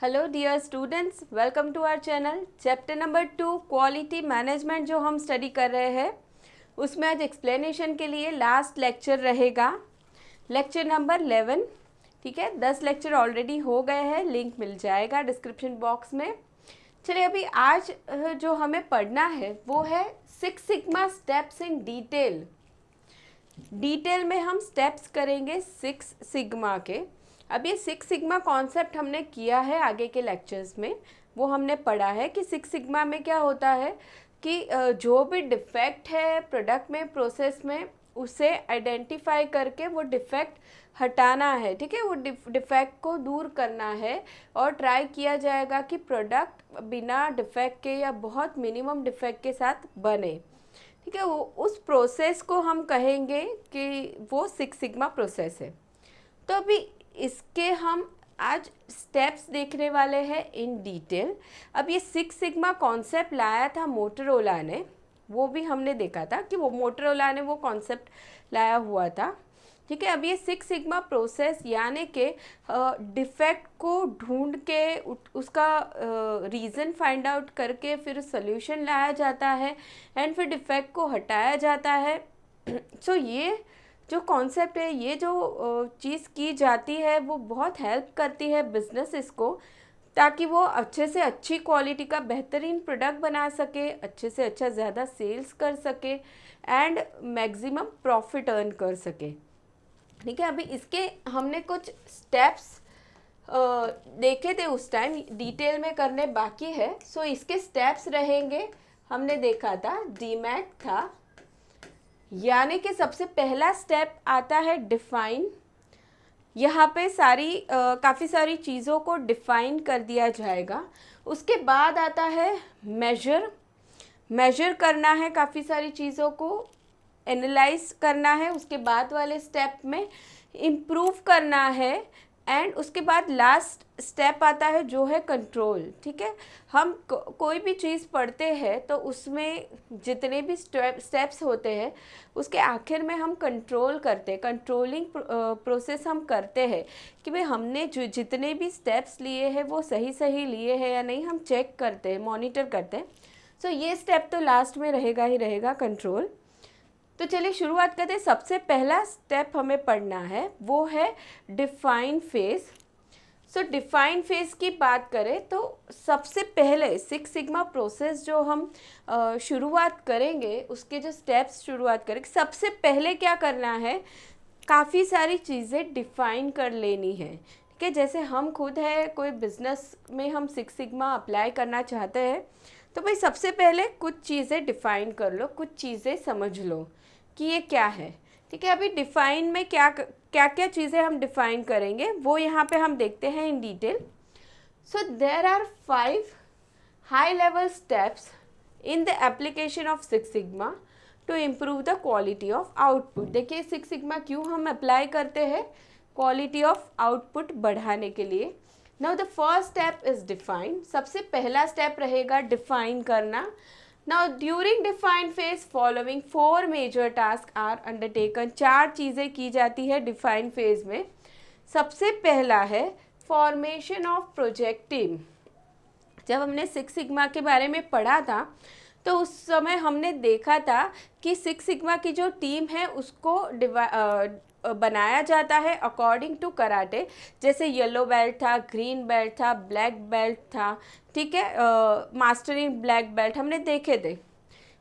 Hello dear students, welcome to our channel. Chapter number 2 quality management जो हम study कर रहे हैं उसमें आज एक्सप्लेनेशन के लिए लास्ट लेक्चर रहेगा, लेक्चर नंबर 11। ठीक है, 10 लेक्चर ऑलरेडी हो गए हैं, लिंक मिल जाएगा डिस्क्रिप्शन बॉक्स में। चलिए, अभी आज जो हमें पढ़ना है वो है 6 सिग्मा स्टेप्स इन डिटेल में हम स्टेप्स करेंगे 6 सिग्मा के। अब ये 6 सिग्मा कॉन्सेप्ट हमने किया है आगे के लेक्चर्स में, वो हमने पढ़ा है कि 6 सिग्मा में क्या होता है कि जो भी डिफेक्ट है प्रोडक्ट में, प्रोसेस में, उसे आइडेंटिफाई करके वो डिफेक्ट हटाना है। ठीक है, वो डिफेक्ट को दूर करना है और ट्राई किया जाएगा कि प्रोडक्ट बिना डिफेक्ट के या बहुत मिनिमम डिफेक्ट के साथ बने। ठीक है, वो उस प्रोसेस को हम कहेंगे कि वो 6 सिग्मा प्रोसेस है। तो अभी इसके हम आज स्टेप्स देखने वाले हैं इन डिटेल। अब ये 6 सिग्मा कॉन्सेप्ट लाया था मोटोरोला ने, वो भी हमने देखा था कि वो मोटोरोला ने वो कॉन्सेप्ट लाया हुआ था। ठीक है, अब ये 6 सिग्मा प्रोसेस यानी कि डिफेक्ट को ढूंढ के उसका रीज़न फाइंड आउट करके फिर सोल्यूशन लाया जाता है एंड फिर डिफेक्ट को हटाया जाता है। सो ये जो कॉन्सेप्ट है, ये जो चीज़ की जाती है वो बहुत हेल्प करती है बिजनेसेस को, ताकि वो अच्छे से अच्छी क्वालिटी का बेहतरीन प्रोडक्ट बना सके, अच्छे से अच्छा ज़्यादा सेल्स कर सके एंड मैक्सिमम प्रॉफिट अर्न कर सके। ठीक है, अभी इसके हमने कुछ स्टेप्स देखे थे उस टाइम, डिटेल में करने बाकी है। सो इसके स्टेप्स रहेंगे, हमने देखा था डीमैट था, यानी कि सबसे पहला स्टेप आता है डिफाइन। यहाँ पे काफ़ी सारी चीज़ों को डिफाइन कर दिया जाएगा। उसके बाद आता है मेजर करना है, काफ़ी सारी चीज़ों को एनालाइज करना है। उसके बाद वाले स्टेप में इम्प्रूव करना है एंड उसके बाद लास्ट स्टेप आता है जो है कंट्रोल। ठीक है, हम कोई भी चीज़ पढ़ते हैं तो उसमें जितने भी स्टेप्स होते हैं उसके आखिर में हम कंट्रोल करते हैं, कंट्रोलिंग प्रोसेस हम करते हैं कि भाई हमने जो जितने भी स्टेप्स लिए हैं वो सही लिए हैं या नहीं, हम चेक करते हैं, मॉनिटर करते हैं। सो ये स्टेप तो लास्ट में रहेगा ही रहेगा, कंट्रोल। तो चलिए शुरुआत करते हैं। सबसे पहला स्टेप हमें पढ़ना है वो है डिफाइन फेज। सो डिफाइन फेज की बात करें तो सबसे पहले 6 सिग्मा प्रोसेस जो हम शुरुआत करेंगे, उसके जो स्टेप्स शुरुआत करेंगे, सबसे पहले क्या करना है, काफ़ी सारी चीज़ें डिफाइन कर लेनी है। ठीक है, जैसे हम खुद है कोई बिजनेस में हम 6 सिग्मा अप्लाई करना चाहते हैं तो भाई सबसे पहले कुछ चीज़ें डिफाइन कर लो, कुछ चीज़ें समझ लो कि ये क्या है। ठीक है, अभी डिफाइन में क्या क्या चीज़ें हम डिफाइन करेंगे वो यहाँ पे हम देखते हैं in detail. So there are 5 high level steps in the application of 6 sigma to improve the quality of output. देखिए 6 सिग्मा क्यों हम अप्लाई करते हैं, क्वालिटी ऑफ आउटपुट बढ़ाने के लिए। Now the first step is define. सबसे पहला स्टेप रहेगा डिफाइन करना। Now during define phase following 4 major tasks are undertaken। 4 चीज़ें की जाती है डिफाइन फेज में। सबसे पहला है फॉर्मेशन ऑफ प्रोजेक्ट टीम। जब हमने 6 सिग्मा के बारे में पढ़ा था तो उस समय हमने देखा था कि 6 सिग्मा की जो टीम है उसको बनाया जाता है अकॉर्डिंग टू कराटे। जैसे येलो बेल्ट था, ग्रीन बेल्ट था, ब्लैक बेल्ट था। ठीक है, मास्टर इन ब्लैक बेल्ट हमने देखे थे।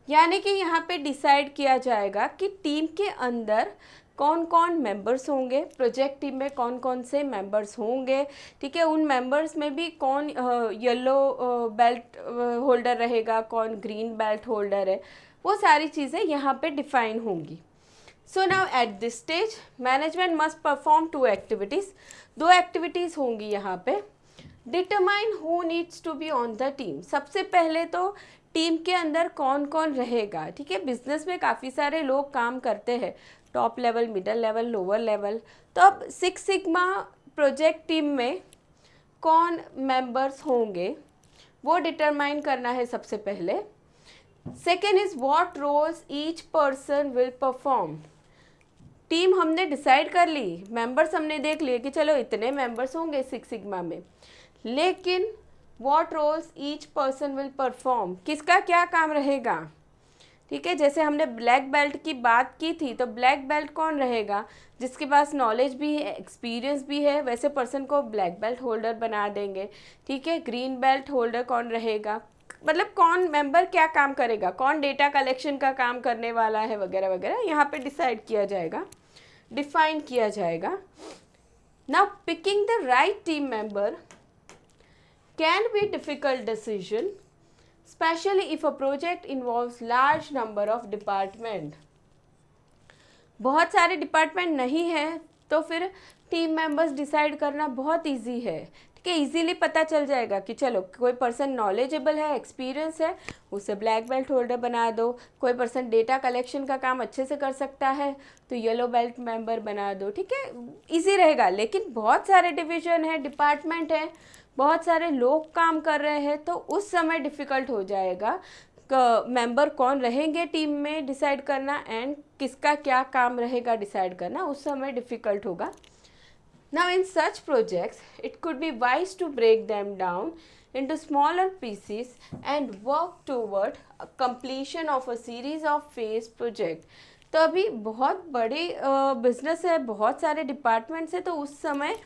यानी कि यहाँ पे डिसाइड किया जाएगा कि टीम के अंदर कौन कौन मेंबर्स होंगे, प्रोजेक्ट टीम में कौन कौन से मेंबर्स होंगे। ठीक है, उन मेंबर्स में भी कौन येलो बेल्ट होल्डर रहेगा, कौन ग्रीन बेल्ट होल्डर है, वो सारी चीज़ें यहाँ पे डिफाइन होंगी। So now at this stage management must perform 2 activities. 2 activities होंगी यहाँ पे। Determine who needs to be on the team. सबसे पहले तो टीम के अंदर कौन कौन रहेगा। ठीक है, बिजनेस में काफ़ी सारे लोग काम करते हैं, top level, middle level, lower level. तो अब 6 सिग्मा प्रोजेक्ट टीम में कौन मेंबर्स होंगे वो डिटरमाइन करना है सबसे पहले। Second is what roles each person will perform. Team हमने डिसाइड कर ली, मेंबर्स हमने देख लिए कि चलो इतने मेंबर्स होंगे 6 सिग्मा में, लेकिन what roles each person will perform, किसका क्या काम रहेगा, ठीक है। जैसे हमने ब्लैक बेल्ट की बात की थी, तो ब्लैक बेल्ट कौन रहेगा, जिसके पास नॉलेज भी है, एक्सपीरियंस भी है, वैसे पर्सन को ब्लैक बेल्ट होल्डर बना देंगे, ठीक है। ग्रीन बेल्ट होल्डर कौन रहेगा, मतलब कौन मेंबर क्या काम करेगा, कौन डेटा कलेक्शन का काम करने वाला है, वगैरह वगैरह यहाँ पे डिसाइड किया जाएगा, डिफाइन किया जाएगा। Now picking the right team member can be difficult decision, especially if a project involves large number of department। बहुत सारे डिपार्टमेंट नहीं है तो फिर टीम मेंबर्स डिसाइड करना बहुत इजी है, ठीक है। इजीली पता चल जाएगा कि चलो कोई पर्सन नॉलेजेबल है, एक्सपीरियंस है, उसे ब्लैक बेल्ट होल्डर बना दो। कोई पर्सन डेटा कलेक्शन का काम अच्छे से कर सकता है तो येलो बेल्ट मेंबर बना दो, ठीक है, इजी रहेगा। लेकिन बहुत सारे डिवीजन है, डिपार्टमेंट है, बहुत सारे लोग काम कर रहे हैं, तो उस समय डिफ़िकल्ट हो जाएगा मेंबर कौन रहेंगे टीम में डिसाइड करना, एंड किसका क्या काम रहेगा डिसाइड करना, उस समय डिफ़िकल्ट होगा। Now in such projects it could be wise to break them down into smaller pieces and work toward a completion of a series of phase project। तो अभी बहुत बड़े बिजनेस है, बहुत सारे डिपार्टमेंट्स है, तो उस समय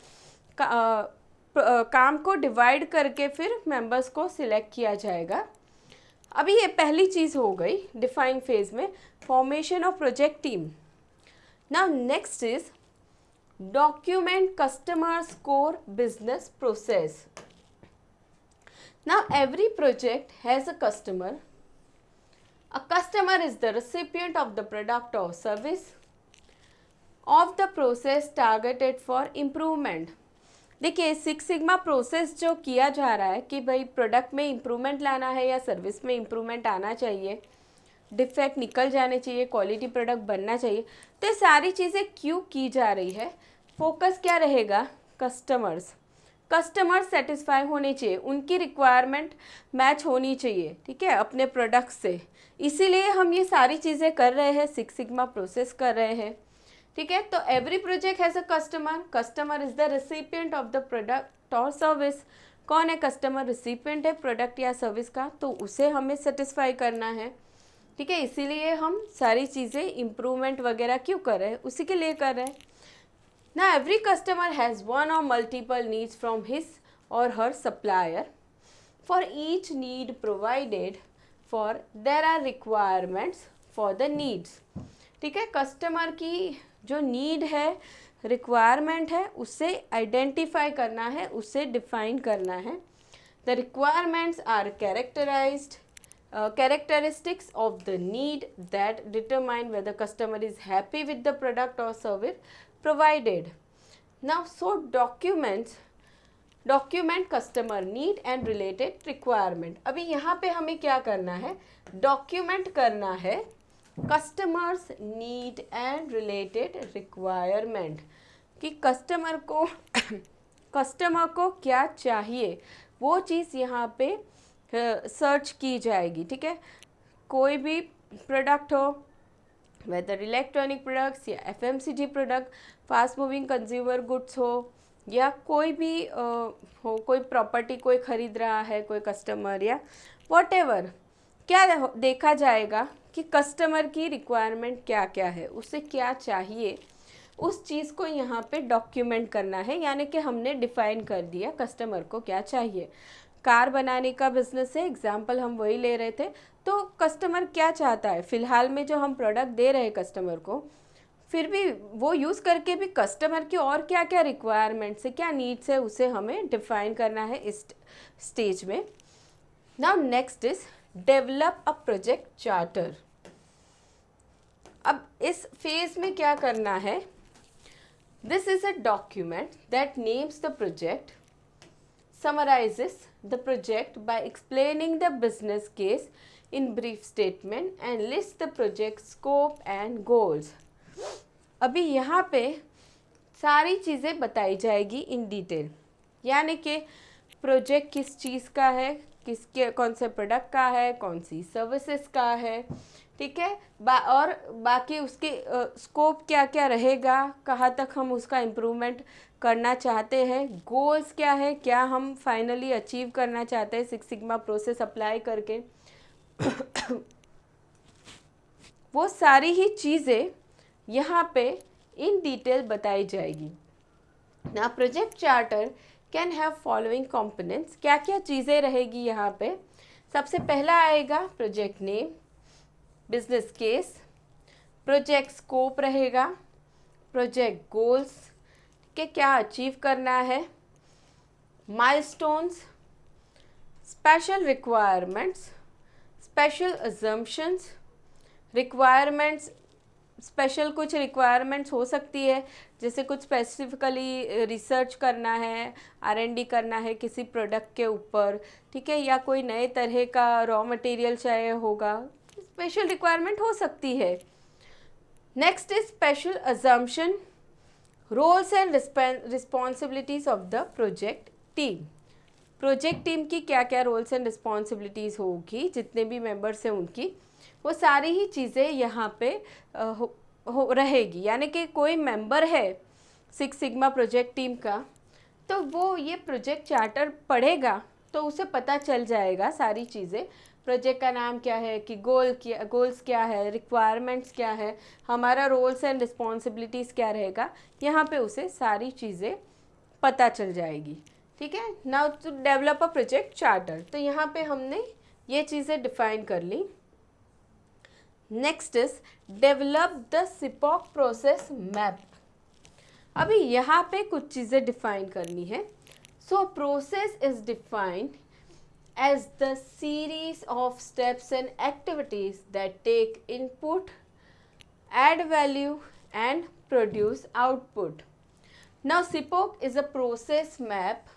काम को डिवाइड करके फिर मेंबर्स को सिलेक्ट किया जाएगा। अभी ये पहली चीज़ हो गई डिफाइन फेज में, formation of project team. Now next is document customers core business process. Now every project has a customer. A customer is the recipient of the product or service of the process targeted for improvement। देखिए six sigma process जो किया जा रहा है कि भाई product में improvement लाना है या सर्विस में इम्प्रूवमेंट आना चाहिए, डिफेक्ट निकल जाने चाहिए, क्वालिटी प्रोडक्ट बनना चाहिए, तो ये सारी चीज़ें क्यों की जा रही है, फोकस क्या रहेगा, कस्टमर्स सेटिस्फाई होने चाहिए, उनकी रिक्वायरमेंट मैच होनी चाहिए, ठीक है, अपने प्रोडक्ट से। इसीलिए हम ये सारी चीज़ें कर रहे हैं, सिक्स सिग्मा प्रोसेस कर रहे हैं, ठीक है। तो every project has a customer is the recipient of the product और सर्विस। कौन है कस्टमर, रिसिपिएंट है प्रोडक्ट या सर्विस का, तो उसे हमें सेटिस्फाई करना है, ठीक है। इसीलिए हम सारी चीज़ें इम्प्रूवमेंट वगैरह क्यों कर रहे हैं, उसी के लिए कर रहे हैं ना। Every customer has one or multiple needs from his or her supplier. For each need provided for there are requirements for the needs, ठीक है। कस्टमर की जो नीड है, रिक्वायरमेंट है, उससे आइडेंटिफाई करना है, उससे डिफाइन करना है। The requirements are characteristics of the need that determine whether customer is happy with the product or service provided। Now so document customer need and related requirement। अभी यहाँ पे हमें क्या करना है, डॉक्यूमेंट करना है customers need and related requirement, कि कस्टमर को क्या चाहिए, वो चीज़ यहाँ पे सर्च की जाएगी, ठीक है। कोई भी प्रोडक्ट हो, वेदर इलेक्ट्रॉनिक प्रोडक्ट्स या FMCG product, fast moving consumer goods हो, या कोई भी हो, कोई प्रॉपर्टी कोई ख़रीद रहा है कोई कस्टमर, या वॉटेवर, क्या देखा जाएगा कि कस्टमर की रिक्वायरमेंट क्या क्या है, उसे क्या चाहिए, उस चीज़ को यहाँ पे डॉक्यूमेंट करना है। यानी कि हमने डिफ़ाइन कर दिया कस्टमर को क्या चाहिए। कार बनाने का बिजनेस है, एग्जाम्पल हम वही ले रहे थे, तो कस्टमर क्या चाहता है, फ़िलहाल में जो हम प्रोडक्ट दे रहे हैं कस्टमर को, फिर भी वो यूज़ करके भी कस्टमर की और क्या क्या रिक्वायरमेंट्स है, क्या नीड्स है, उसे हमें डिफ़ाइन करना है इस स्टेज में। Now next is develop a project charter. अब इस फेज में क्या करना है, this is a document that names the project, summarizes the project by explaining the business case in brief statement and lists the project scope and goals। अभी यहाँ पे सारी चीज़ें बताई जाएगी इन डिटेल, यानी कि प्रोजेक्ट किस चीज़ का है, किसके कौन से प्रोडक्ट का है, कौन सी सर्विसेज का है, ठीक है, और बाकी उसके स्कोप क्या क्या रहेगा, कहाँ तक हम उसका इम्प्रूवमेंट करना चाहते हैं, गोल्स क्या है, क्या हम फाइनली अचीव करना चाहते हैं सिक्स सिग्मा प्रोसेस अप्लाई करके, वो सारी ही चीज़ें यहाँ पे इन डिटेल बताई जाएगी ना। Project charter can have following components, क्या क्या चीज़ें रहेगी यहाँ पे। सबसे पहला आएगा project name, business case, project scope रहेगा, प्रोजेक्ट गोल्स के क्या अचीव करना है, milestones, special requirements, special assumptions, requirements, special कुछ रिक्वायरमेंट्स हो सकती है, जैसे कुछ स्पेसिफिकली रिसर्च करना है, R&D करना है किसी प्रोडक्ट के ऊपर, ठीक है, या कोई नए तरह का रॉ मटेरियल चाहिए होगा, स्पेशल रिक्वायरमेंट हो सकती है। Next is special assumption, roles and responsibilities of the project team. Project team की क्या क्या रोल्स एंड रिस्पॉन्सिबिलिटीज़ होगी, जितने भी मेंबर्स हैं उनकी, वो सारी ही चीज़ें यहाँ पे रहेगी। यानी कि कोई मेंबर है सिक्स सिग्मा प्रोजेक्ट टीम का, तो वो ये प्रोजेक्ट चार्टर पढ़ेगा तो उसे पता चल जाएगा सारी चीज़ें, प्रोजेक्ट का नाम क्या है, कि गोल्स क्या है, रिक्वायरमेंट्स क्या है, हमारा रोल्स एंड रिस्पॉन्सिबिलिटीज़ क्या रहेगा, यहाँ पे उसे सारी चीज़ें पता चल जाएगी। ठीक है, now to develop a project charter, तो यहाँ पे हमने ये चीज़ें डिफाइन कर ली। Next is develop the SIPOC process map. अभी यहाँ पे कुछ चीज़ें डिफाइन करनी है। So process is defined as the series of steps and activities that take input, add value and produce output. Now SIPOC is a process map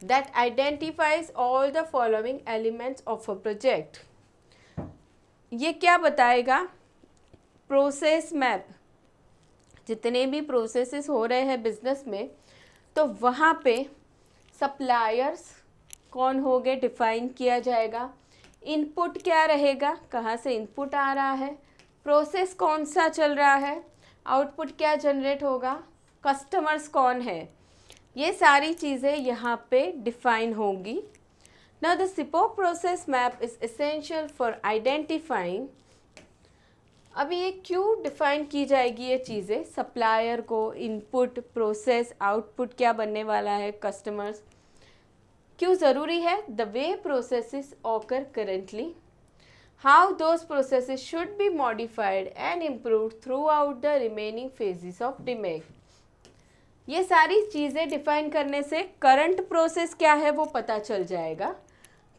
that identifies all the following elements of a project. ये क्या बताएगा? Process map, जितने भी processes हो रहे हैं business में, तो वहाँ पे सप्लायर्स कौन हो गए डिफाइन किया जाएगा, इनपुट क्या रहेगा, कहाँ से इनपुट आ रहा है, प्रोसेस कौन सा चल रहा है, आउटपुट क्या जनरेट होगा, कस्टमर्स कौन है, ये सारी चीज़ें यहाँ पे डिफाइन होंगी। Now the SIPOC process map is essential for identifying. अभी ये क्यों डिफाइन की जाएगी ये चीज़ें, सप्लायर को, इनपुट, प्रोसेस, आउटपुट क्या बनने वाला है, कस्टमर्स, क्यों ज़रूरी है? The way processes occur currently, how those processes should be modified and improved throughout the remaining phases of DMAIC. ये सारी चीज़ें डिफाइन करने से करंट प्रोसेस क्या है वो पता चल जाएगा,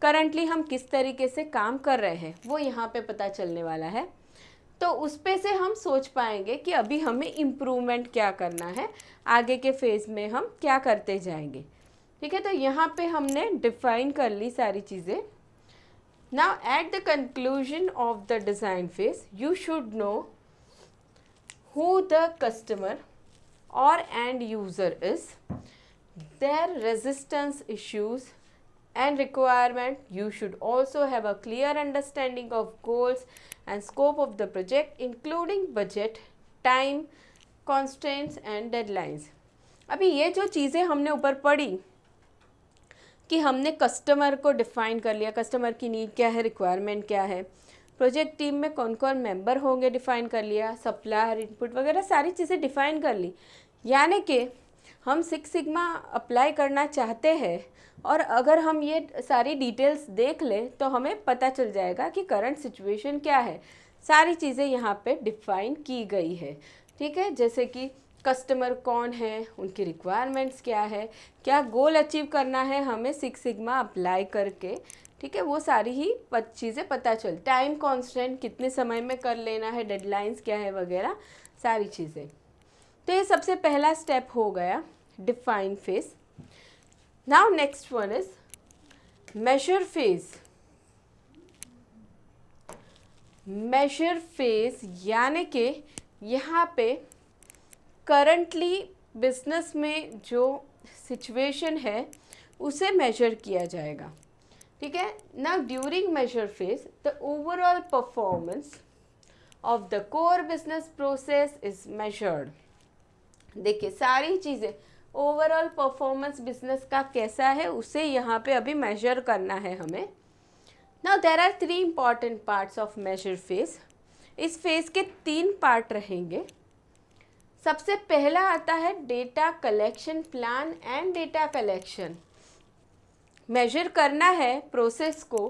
करंटली हम किस तरीके से काम कर रहे हैं वो यहाँ पे पता चलने वाला है। तो उस पे से हम सोच पाएंगे कि अभी हमें इम्प्रूवमेंट क्या करना है, आगे के फेज़ में हम क्या करते जाएंगे। ठीक है, तो यहाँ पे हमने डिफाइन कर ली सारी चीज़ें। Now at the conclusion of the design phase you should know who the customer or end user is, there resistance issues and requirement. You should also have a clear understanding of goals and scope of the project, including budget, time, constraints and deadlines. अभी ये जो चीज़ें हमने ऊपर पढ़ी कि हमने customer को डिफ़ाइन कर लिया, कस्टमर की नीड क्या है, रिक्वायरमेंट क्या है, प्रोजेक्ट टीम में कौन कौन मेंबर होंगे डिफ़ाइन कर लिया, सप्लायर, इनपुट वगैरह सारी चीज़ें डिफ़ाइन कर ली। यानी कि हम सिक्स सिग्मा अप्लाई करना चाहते हैं और अगर हम ये सारी डिटेल्स देख लें तो हमें पता चल जाएगा कि करंट सिचुएशन क्या है, सारी चीज़ें यहाँ पे डिफ़ाइन की गई है। ठीक है, जैसे कि कस्टमर कौन है, उनकी रिक्वायरमेंट्स क्या है, क्या गोल अचीव करना है हमें सिक्स सिग्मा अप्लाई करके, ठीक है, वो सारी ही चीज़ें पता चल, टाइम कॉन्स्टेंट कितने समय में कर लेना है, डेडलाइंस क्या है वगैरह सारी चीज़ें। तो ये सबसे पहला स्टेप हो गया define phase. Now next one is measure phase. Measure phase यानी कि यहाँ पे करंटली बिजनेस में जो सिचुएशन है उसे मेजर किया जाएगा। ठीक है, now during measure phase the overall performance of the core business process is measured. देखिए सारी चीज़ें, ओवरऑल परफॉर्मेंस बिजनेस का कैसा है उसे यहाँ पे अभी मेजर करना है हमें। Now there are 3 important parts of measure phase. इस फेज के 3 पार्ट रहेंगे। सबसे पहला आता है data collection plan and data collection. Measure करना है प्रोसेस को,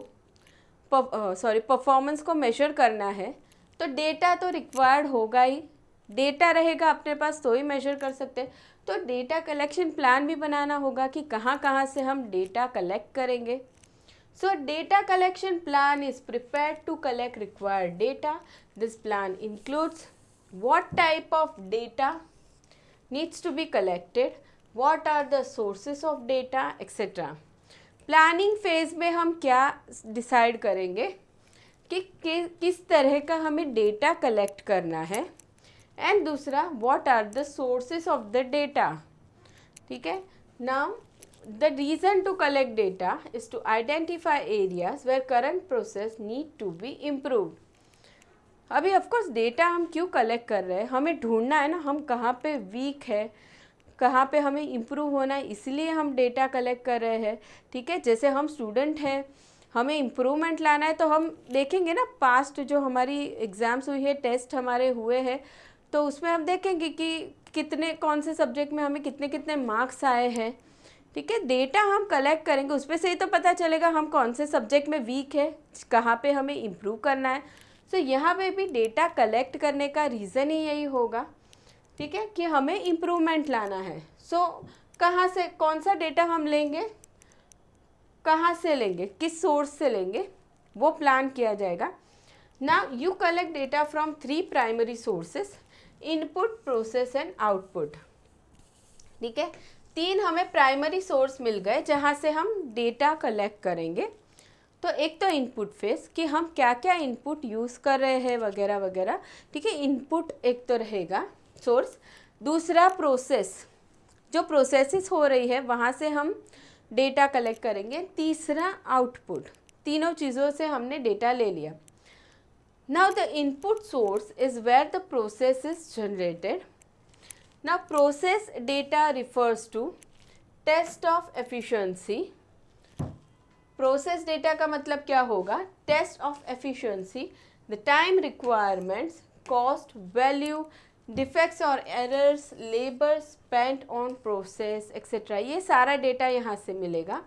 परफॉर्मेंस को मेजर करना है, तो डेटा तो रिक्वायर्ड होगा ही। डेटा रहेगा अपने पास तो ही मेजर कर सकते हैं। तो डेटा कलेक्शन प्लान भी बनाना होगा कि कहाँ कहाँ से हम डेटा कलेक्ट करेंगे। So data collection plan is prepared to collect required data. This plan includes what type of data needs to be collected, what are the sources of data, etc. Planning phase में हम क्या decide करेंगे कि किस तरह का हमें data collect करना है, एंड दूसरा what are the sources of the data. ठीक है, now the reason to collect data is to identify areas where current process need to be improved. अभी ऑफकोर्स डेटा हम क्यों कलेक्ट कर रहे हैं, हमें ढूंढना है ना हम कहाँ पे वीक है, कहाँ पे हमें इम्प्रूव होना है, इसलिए हम डेटा कलेक्ट कर रहे हैं। ठीक है, जैसे हम स्टूडेंट हैं, हमें इम्प्रूवमेंट लाना है तो हम देखेंगे ना पास्ट जो हमारी एग्ज़ाम्स हुई है, टेस्ट हमारे हुए हैं, तो उसमें हम देखेंगे कि कितने कौन से सब्जेक्ट में हमें कितने कितने मार्क्स आए हैं। ठीक है, डेटा हम कलेक्ट करेंगे, उसमें से ही तो पता चलेगा हम कौन से सब्जेक्ट में वीक है, कहाँ पे हमें इम्प्रूव करना है। तो यहाँ पे भी डेटा कलेक्ट करने का रीज़न ही यही होगा। ठीक है, कि हमें इम्प्रूवमेंट लाना है। सो कहाँ से, कौन सा डेटा हम लेंगे, कहाँ से लेंगे, किस सोर्स से लेंगे, वो प्लान किया जाएगा। Now you collect data from 3 primary sources, input, process and output. ठीक है, 3 हमें प्राइमरी सोर्स मिल गए जहाँ से हम डेटा कलेक्ट करेंगे। तो एक तो इनपुट फेज कि हम क्या क्या इनपुट यूज़ कर रहे हैं वगैरह वगैरह। ठीक है, इनपुट एक तो रहेगा सोर्स। दूसरा प्रोसेस, जो प्रोसेसेस हो रही है वहाँ से हम डेटा कलेक्ट करेंगे। तीसरा आउटपुट। तीनों चीज़ों से हमने डेटा ले लिया। Now the input source is where the process is generated. Now process data refers to test of efficiency. Process data का मतलब क्या होगा, test of efficiency, the time requirements, cost, value, defects और errors, labour spent on process etcetera. ये सारा data यहाँ से मिलेगा।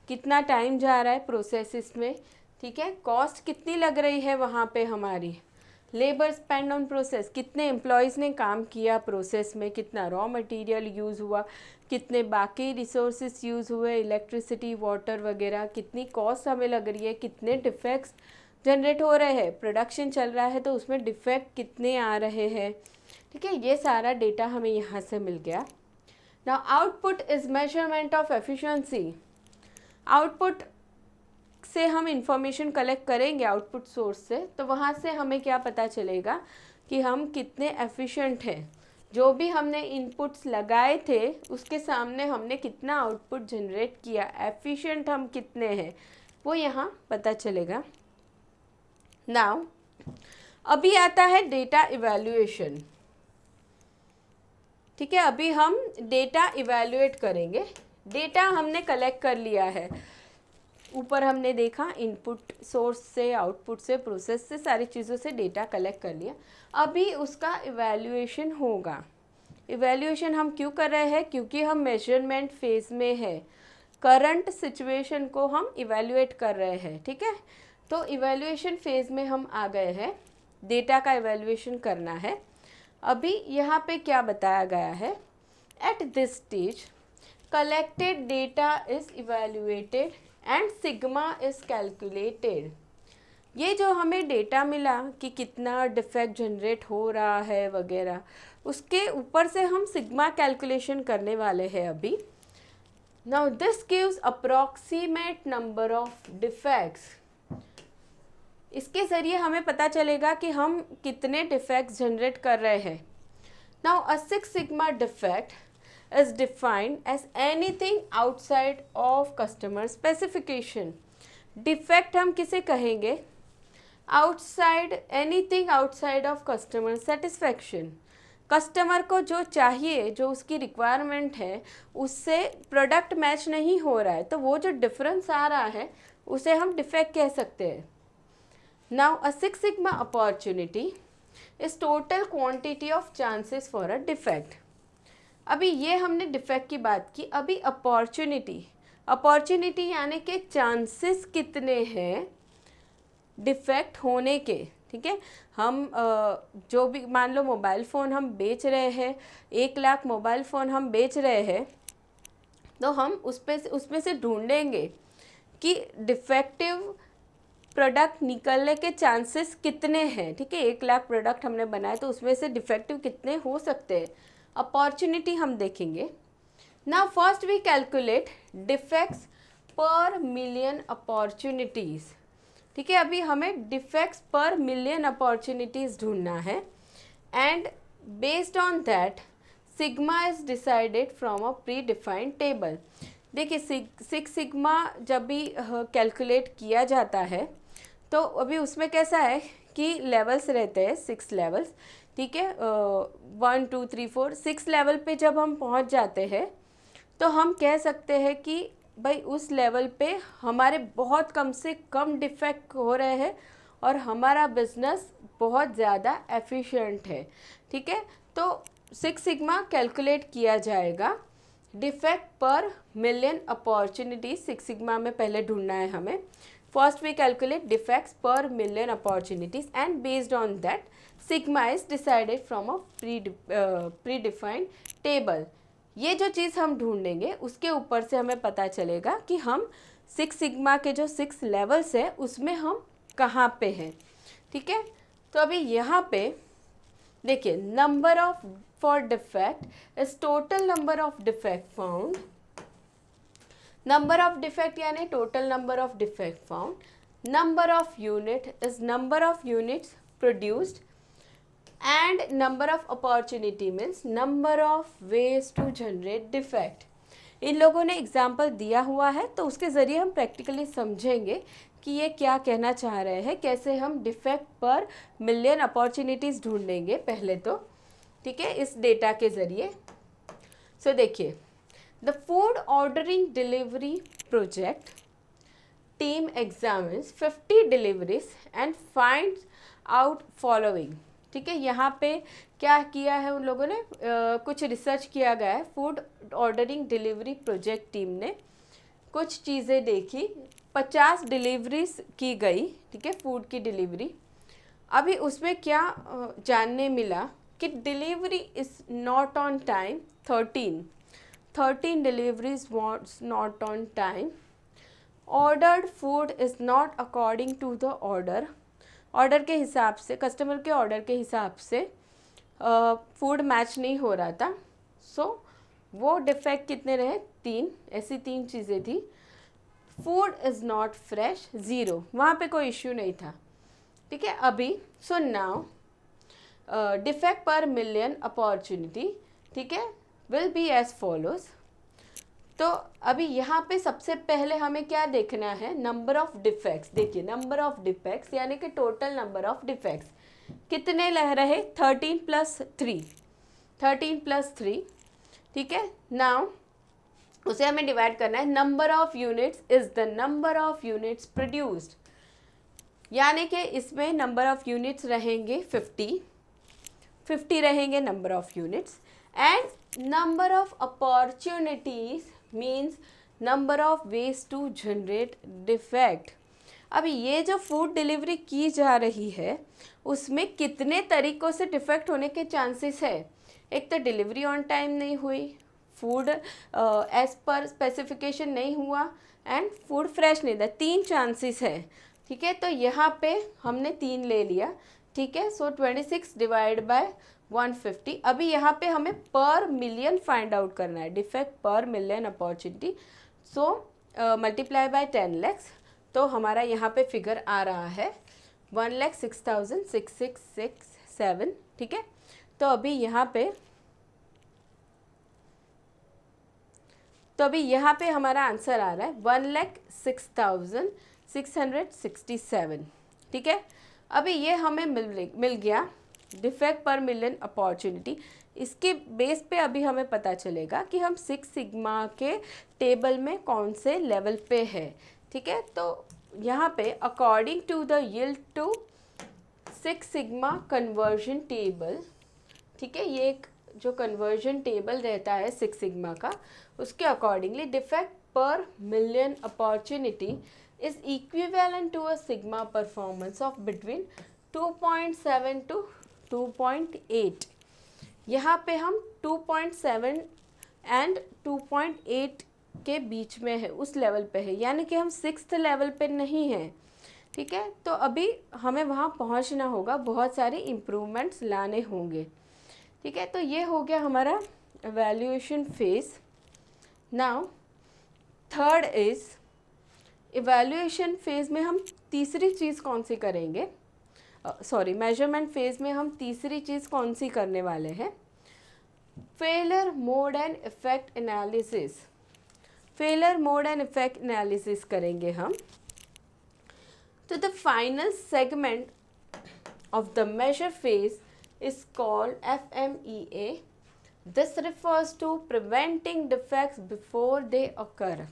कितना टाइम जा रहा है प्रोसेस में, ठीक है, कॉस्ट कितनी लग रही है वहाँ पे हमारी, लेबर स्पेंड ऑन प्रोसेस, कितने एम्प्लॉयज़ ने काम किया प्रोसेस में, कितना रॉ मटेरियल यूज़ हुआ, कितने बाकी रिसोर्सेज यूज़ हुए, इलेक्ट्रिसिटी, वाटर वगैरह, कितनी कॉस्ट हमें लग रही है, कितने डिफेक्ट्स जनरेट हो रहे हैं, प्रोडक्शन चल रहा है तो उसमें डिफेक्ट कितने आ रहे हैं। ठीक है, ये सारा डेटा हमें यहाँ से मिल गया। Now output is measurement of efficiency. Output से हम इंफॉर्मेशन कलेक्ट करेंगे आउटपुट सोर्स से, तो वहाँ से हमें क्या पता चलेगा कि हम कितने एफिशिएंट हैं। जो भी हमने इनपुट्स लगाए थे उसके सामने हमने कितना आउटपुट जनरेट किया, एफिशिएंट हम कितने हैं, वो यहाँ पता चलेगा। नाउ अभी आता है डेटा इवैल्यूएशन। ठीक है, अभी हम डेटा इवैल्यूएट करेंगे। डेटा हमने कलेक्ट कर लिया है, ऊपर हमने देखा इनपुट सोर्स से, आउटपुट से, प्रोसेस से, सारी चीज़ों से डेटा कलेक्ट कर लिया। अभी उसका इवैल्यूएशन होगा। इवैल्यूएशन हम क्यों कर रहे हैं, क्योंकि हम मेजरमेंट फेज में है, करंट सिचुएशन को हम इवैल्यूएट कर रहे हैं। ठीक है, तो इवैल्यूएशन फेज में हम आ गए हैं, डेटा का इवैल्यूएशन करना है। अभी यहाँ पे क्या बताया गया है, eight this stage collected data is evaluated and sigma is calculated. ये जो हमें डेटा मिला कि कितना डिफेक्ट जनरेट हो रहा है वगैरह, उसके ऊपर से हम सिग्मा कैलकुलेशन करने वाले हैं अभी। Now this gives approximate number of defects. इसके ज़रिए हमें पता चलेगा कि हम कितने डिफेक्ट्स जनरेट कर रहे हैं। Now a 6 sigma defect is defined as anything outside of customer specification. Defect हम किसे कहेंगे, outside, anything outside of customer satisfaction. Customer को जो चाहिए, जो उसकी रिक्वायरमेंट है, उससे प्रोडक्ट मैच नहीं हो रहा है, तो वो जो डिफरेंस आ रहा है उसे हम डिफेक्ट कह सकते हैं। Now a six sigma opportunity is total quantity of chances for a defect. अभी ये हमने डिफेक्ट की बात की, अभी अपॉर्चुनिटी यानी कि चांसेस कितने हैं डिफेक्ट होने के। ठीक है, हम जो भी मान लो मोबाइल फ़ोन हम बेच रहे हैं, 1 लाख मोबाइल फ़ोन हम बेच रहे हैं, तो हम उसमें से ढूंढेंगे कि डिफेक्टिव प्रोडक्ट निकलने के चांसेस कितने हैं। ठीक है, 1 लाख प्रोडक्ट हमने बनाए तो उसमें से डिफेक्टिव कितने हो सकते हैं, अपॉर्चुनिटी हम देखेंगे। Now first we calculate defects per million opportunities. ठीक है, अभी हमें डिफेक्ट्स पर मिलियन अपॉर्चुनिटीज़ ढूंढना है and based on that sigma is decided from a pre defined table. देखिए सिक्स सिग्मा जब भी कैलकुलेट किया जाता है तो अभी उसमें कैसा है कि लेवल्स रहते हैं, 6 लेवल्स। ठीक है, 1 2 3 4 6 लेवल पे जब हम पहुंच जाते हैं तो हम कह सकते हैं कि भाई उस लेवल पे हमारे बहुत कम से कम डिफेक्ट हो रहे हैं और हमारा बिजनेस बहुत ज़्यादा एफिशिएंट है। ठीक है, तो सिक्स सिग्मा कैलकुलेट किया जाएगा defect per million opportunities. Six sigma में पहले ढूंढना है हमें। First we calculate defects per million opportunities and based on that sigma is decided from a pre defined table. ये जो चीज़ हम ढूंढेंगे उसके ऊपर से हमें पता चलेगा कि हम सिक्स सिग्मा के जो 6 लेवल्स है उसमें हम कहाँ पे हैं। ठीक है, तो अभी यहाँ पे देखिए number of for defect is total number of defect found. Number of defect यानी total number of defect found. Number of unit is number of units produced and number of opportunity means number of ways to generate defect. इन लोगों ने example दिया हुआ है तो उसके ज़रिए हम प्रैक्टिकली समझेंगे कि ये क्या कहना चाह रहे हैं, कैसे हम डिफेक्ट पर मिलियन अपॉर्चुनिटीज़ ढूंढेंगे पहले तो। ठीक है, इस डेटा के ज़रिए। सो देखिए the food ordering delivery project team examines 50 deliveries and finds out following. ठीक है, यहाँ पे क्या किया है उन लोगों ने, कुछ रिसर्च किया गया है। Food ordering delivery project team ने कुछ चीज़ें देखी, 50 डिलीवरीज की गई। ठीक है, फूड की डिलीवरी। अभी उसमें क्या जानने मिला कि delivery is not on time 13 deliveries was not on time. Ordered food is not according to the order के हिसाब से, कस्टमर के ऑर्डर के हिसाब से फूड मैच नहीं हो रहा था। सो वो डिफेक्ट कितने रहे, 3, ऐसी 3 चीज़ें थी। फूड इज़ नॉट फ्रेश 0, वहाँ पे कोई इश्यू नहीं था। ठीक है, अभी so now defect per million opportunity, ठीक है, विल बी एज फॉलोज। तो अभी यहाँ पे सबसे पहले हमें क्या देखना है, नंबर ऑफ डिफेक्ट्स। देखिए नंबर ऑफ डिफेक्ट्स यानी कि टोटल नंबर ऑफ डिफेक्ट्स कितने लह रहे, 13 + 3। ठीक है, नाउ उसे हमें डिवाइड करना है। Number of units is the number of units produced, यानी कि इसमें नंबर ऑफ यूनिट्स रहेंगे 50 रहेंगे number of units and number of opportunities means number of ways to generate defect. अब ये जो फूड डिलीवरी की जा रही है उसमें कितने तरीक़ों से डिफेक्ट होने के चांसेस है। एक तो डिलीवरी ऑन टाइम नहीं हुई, फूड एज पर स्पेसिफिकेशन नहीं हुआ एंड फूड फ्रेश नहीं था, 3 चांसेस है। ठीक है, तो यहाँ पे हमने 3 ले लिया। ठीक है, सो 26 डिवाइड बाय 150। अभी यहाँ पे हमें पर मिलियन फाइंड आउट करना है, defect per million opportunity. So multiply by 10 lakhs, तो हमारा यहाँ पे फिगर आ रहा है 1,06,667। ठीक है, तो अभी यहाँ पे हमारा आंसर आ रहा है 1,06,667। ठीक है, अभी ये हमें मिल गया डिफेक्ट पर मिलियन अपॉर्चुनिटी, इसके बेस पे अभी हमें पता चलेगा कि हम 6 सिग्मा के टेबल में कौन से लेवल पे है। ठीक है, तो यहाँ पे according to the yield to 6 sigma conversion table, ठीक है, ये एक जो कन्वर्जन टेबल रहता है 6 सिग्मा का, उसके accordingly defect per million opportunity is equivalent to a sigma performance of between 2.7 to 2.8। यहाँ पे हम 2.7 एंड 2.8 के बीच में है, उस लेवल पे है, यानी कि हम 6th लेवल पे नहीं हैं। ठीक है, तो अभी हमें वहाँ पहुँचना होगा, बहुत सारे इम्प्रूवमेंट्स लाने होंगे। ठीक है, तो ये हो गया हमारा evaluation phase. Now third is evaluation phase में हम तीसरी चीज़ कौन सी करेंगे, मेजरमेंट फेज में हम तीसरी चीज़ कौन सी करने वाले हैं, failure mode and effect analysis. Failure mode and effect analysis करेंगे हम। तो the final segment of the measure phase is called FMEA. This refers to preventing defects before they occur.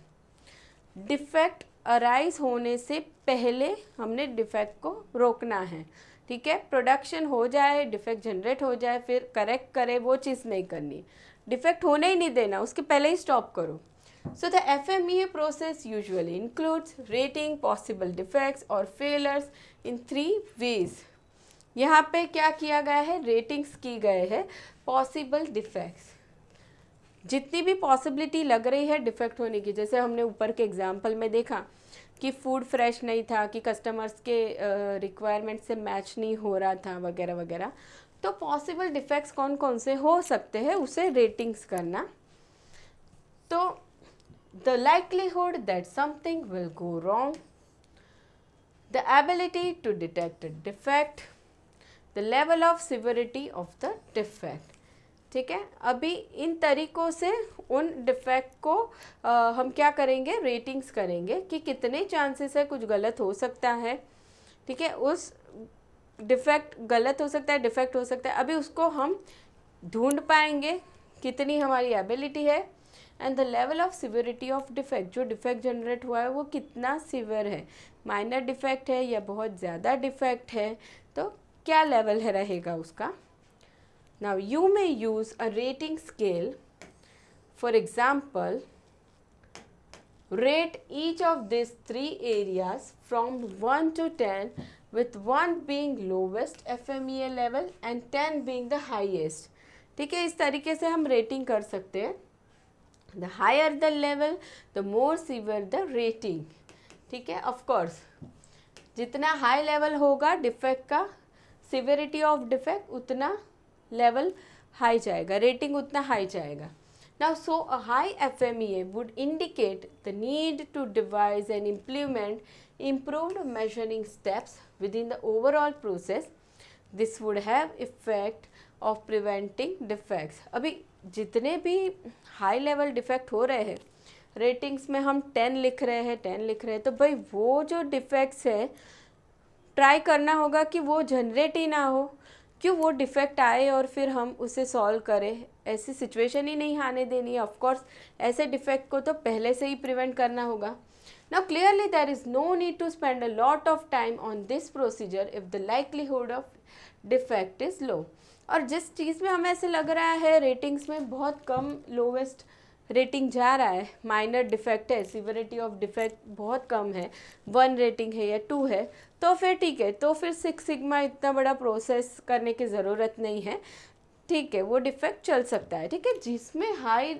Defect arise होने से पहले हमने डिफेक्ट को रोकना है। ठीक है, प्रोडक्शन हो जाए, डिफेक्ट जनरेट हो जाए, फिर करेक्ट करे, वो चीज़ नहीं करनी, डिफेक्ट होने ही नहीं देना, उसके पहले ही स्टॉप करो। So the FMEA process usually includes rating possible defects or failures in 3 ways. यहाँ पे क्या किया गया है, रेटिंग्स की गए हैं पॉसिबल डिफेक्ट्स, जितनी भी पॉसिबिलिटी लग रही है डिफेक्ट होने की। जैसे हमने ऊपर के एग्जांपल में देखा कि फूड फ्रेश नहीं था, कि कस्टमर्स के रिक्वायरमेंट से मैच नहीं हो रहा था, वगैरह वगैरह। तो पॉसिबल डिफेक्ट्स कौन कौन से हो सकते हैं, उसे रेटिंग्स करना। तो the likelihood that something will go wrong, the ability to detect defect, the level of severity of the defect. ठीक है, अभी इन तरीक़ों से उन डिफेक्ट को हम क्या करेंगे, रेटिंग्स करेंगे कि कितने चांसेस है कुछ गलत हो सकता है। ठीक है, उस डिफेक्ट गलत हो सकता है, डिफेक्ट हो सकता है, अभी उसको हम ढूंढ पाएंगे कितनी हमारी एबिलिटी है। And the level of severity of defect, जो डिफेक्ट जनरेट हुआ है वो कितना सिवियर है, माइनर डिफेक्ट है या बहुत ज़्यादा डिफेक्ट है, तो क्या लेवल है रहेगा उसका। Now you may use a rating scale, for example rate each of these 3 areas from 1 to 10, with 1 being lowest FMEA level and 10 being the highest. ठीक है, इस तरीके से हम रेटिंग कर सकते हैं। The higher the level, the more severe the rating. ठीक है, ऑफ कोर्स जितना हाई लेवल होगा डिफेक्ट का, सिविरिटी ऑफ डिफेक्ट उतना लेवल हाई जाएगा, रेटिंग उतना हाई जाएगा। Now, so a high FMEA would indicate the need to devise and implement improved measuring steps within the overall process. This would have effect of preventing defects. अभी जितने भी high level defect हो रहे हैं, ratings में हम 10 लिख रहे हैं, 10 लिख रहे हैं, तो भाई वो जो डिफेक्ट्स है ट्राई करना होगा कि वो जनरेट ही ना हो। क्यों वो डिफेक्ट आए और फिर हम उसे सॉल्व करें, ऐसी सिचुएशन ही नहीं आने देनी है। ऑफकोर्स ऐसे डिफेक्ट को तो पहले से ही प्रिवेंट करना होगा। Now clearly there is no need to spend a lot of time on this procedure if the likelihood of defect is low. और जिस चीज़ में हमें ऐसे लग रहा है रेटिंग्स में बहुत कम लोवेस्ट रेटिंग जा रहा है, माइनर डिफेक्ट है, सिविरिटी ऑफ डिफेक्ट बहुत कम है, 1 रेटिंग है या 2 है, तो फिर ठीक है, तो फिर 6 सिग्मा इतना बड़ा प्रोसेस करने की ज़रूरत नहीं है। ठीक है, वो डिफेक्ट चल सकता है। ठीक है, जिसमें हाई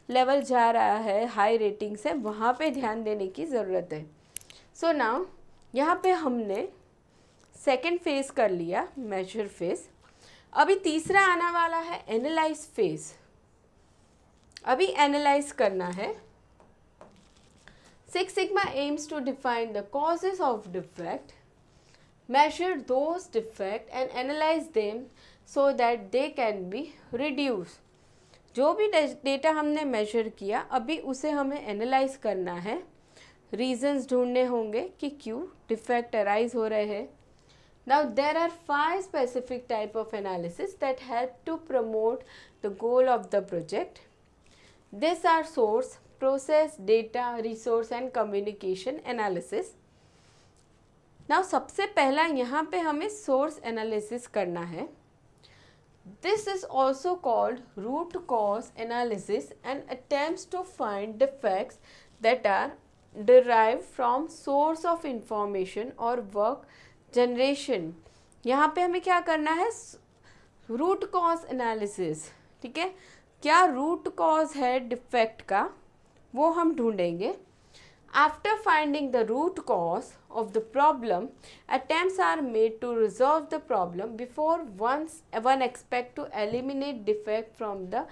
लेवल जा रहा है, हाई रेटिंग से, वहाँ पे ध्यान देने की ज़रूरत है। सो नाउ यहाँ पे हमने सेकेंड फेज़ कर लिया, मेजर फेज़। अभी तीसरा आने वाला है एनालाइज फेज़। अभी एनालाइज करना है। 6 Sigma aims to define the causes of defect, measure those defects and analyze them so that they can be reduced. जो भी डेटा हमने मेजर किया, अभी उसे हमें एनालाइज करना है, रीजंस ढूंढने होंगे कि क्यों डिफेक्ट अराइज हो रहे हैं, Now there are 5 specific type of analysis that help to promote the goal of the project. These are source, process, data, resource and communication analysis. Now सबसे पहला यहाँ पे हमें source analysis करना है. This is also called root cause analysis and attempts to find defects that are derived from source of information or work generation. यहाँ पे हमें क्या करना है, रूट कॉज एनालिसिस. ठीक है, क्या रूट कॉज है डिफेक्ट का वो हम ढूंढेंगे. After finding the root cause of the problem, attempts are made to resolve the problem before one expect to eliminate defect from the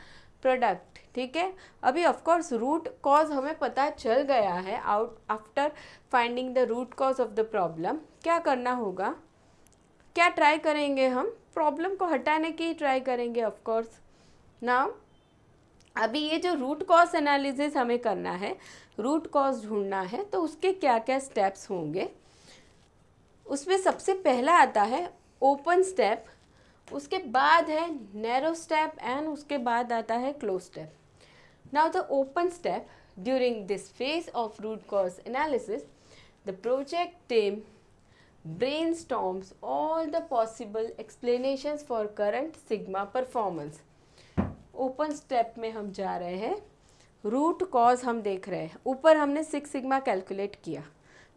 product. ठीक है, अभी ऑफ कोर्स रूट कॉज हमें पता चल गया है. After finding the root cause of the problem क्या करना होगा, क्या ट्राई करेंगे हम, प्रॉब्लम को हटाने की ट्राई करेंगे ऑफ कोर्स. नाउ अभी ये जो रूट कॉज एनालिसिस हमें करना है, रूट कॉज ढूंढना है, तो उसके क्या क्या स्टेप्स होंगे. उसमें सबसे पहला आता है ओपन स्टेप, उसके बाद है नैरो स्टेप एंड उसके बाद आता है close step. Now the open step, during this phase of root cause analysis the project team brainstorms all the possible explanations for current sigma performance. Open step में हम जा रहे हैं, रूट कॉज हम देख रहे हैं. ऊपर हमने 6 सिग्मा कैलकुलेट किया,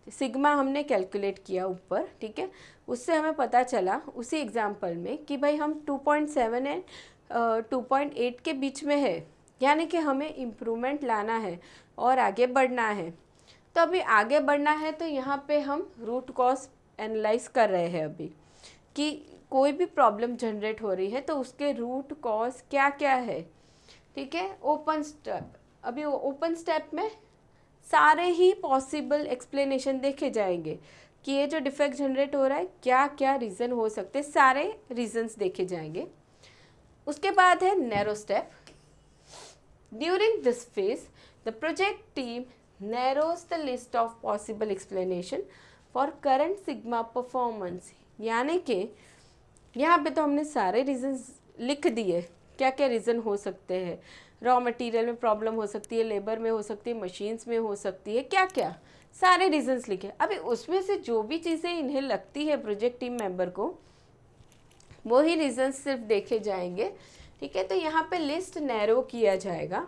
सिग्मा हमने कैलकुलेट किया ऊपर. ठीक है, उससे हमें पता चला उसी एग्जाम्पल में कि भाई हम 2.7 एंड 2.8 के बीच में है, यानी कि हमें इम्प्रूवमेंट लाना है और आगे बढ़ना है. तो अभी आगे बढ़ना है तो यहाँ पे हम रूट कॉज एनालाइज कर रहे हैं अभी कि कोई भी प्रॉब्लम जनरेट हो रही है तो उसके रूट कॉज क्या क्या है. ठीक है, ओपन स्टेप, अभी ओपन स्टेप में सारे ही पॉसिबल एक्सप्लेनेशन देखे जाएंगे कि ये जो डिफेक्ट जनरेट हो रहा है क्या क्या रीज़न हो सकते हैं, सारे रीजंस देखे जाएंगे. उसके बाद है narrow step. During this phase the project team narrows the list of possible explanation for current sigma performance. यानी कि यहाँ पे तो हमने सारे रीजंस लिख दिए, क्या क्या रीज़न हो सकते हैं. रॉ मटेरियल में प्रॉब्लम हो सकती है, लेबर में हो सकती है, मशीन्स में हो सकती है, क्या क्या सारे रीजंस लिखे. अभी उसमें से जो भी चीज़ें इन्हें लगती है प्रोजेक्ट टीम मेंबर को, वही रीजंस सिर्फ देखे जाएंगे. ठीक है, तो यहाँ पे लिस्ट नैरो किया जाएगा.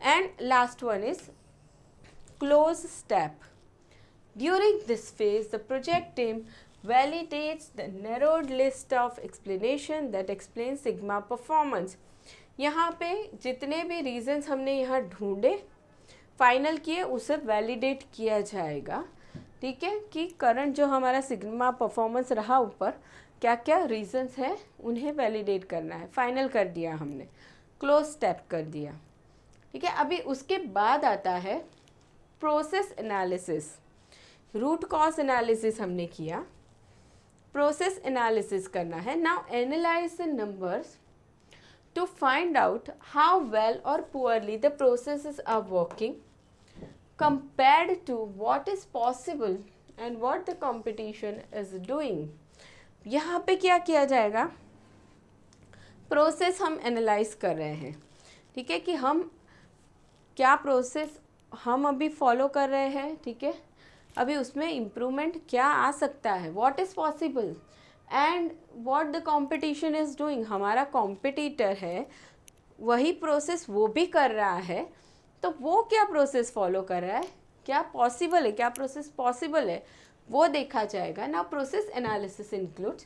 And last one is close step. During this phase the project team validates the narrowed list of explanation that explains sigma performance. यहाँ पे जितने भी रीजंस हमने यहाँ ढूंढे, फाइनल किए, उसे वैलिडेट किया जाएगा. ठीक है, कि करंट जो हमारा सिग्मा परफॉर्मेंस रहा ऊपर, क्या क्या रीजंस हैं उन्हें वैलिडेट करना है. फाइनल कर दिया हमने, क्लोज स्टेप कर दिया. ठीक है, अभी उसके बाद आता है process analysis. Root cause analysis हमने किया, प्रोसेस एनालिसिस करना है. Now analyse the numbers to find out how well or poorly the processes are working compared to what is possible and what the competition is doing. यहाँ पे क्या किया जाएगा, process हम एनालाइज कर रहे हैं. ठीक है, कि हम क्या प्रोसेस हम अभी फॉलो कर रहे हैं. ठीक है, अभी उसमें इम्प्रूवमेंट क्या आ सकता है, what is possible and what the competition is doing. हमारा कॉम्पिटिटर है, वही प्रोसेस वो भी कर रहा है, तो वो क्या प्रोसेस फॉलो कर रहा है, क्या पॉसिबल है, क्या प्रोसेस पॉसिबल है, वो देखा जाएगा. Now process analysis includes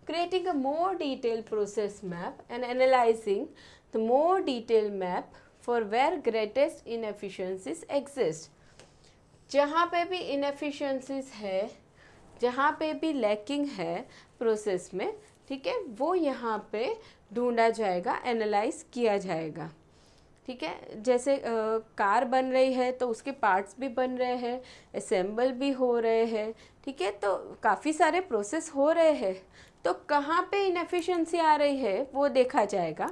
creating a more detailed process map and analyzing the more detailed map for where greatest inefficiencies exist. जहाँ पे भी इनएफिशिएंसीज है, जहाँ पे भी लैकिंग है प्रोसेस में, ठीक है, वो यहाँ पे ढूंढा जाएगा, एनालाइज किया जाएगा. ठीक है, जैसे कार बन रही है तो उसके पार्ट्स भी बन रहे हैं, असेंबल भी हो रहे हैं. ठीक है, तो काफ़ी सारे प्रोसेस हो रहे हैं, तो कहाँ पे इनएफिशिएंसी आ रही है वो देखा जाएगा.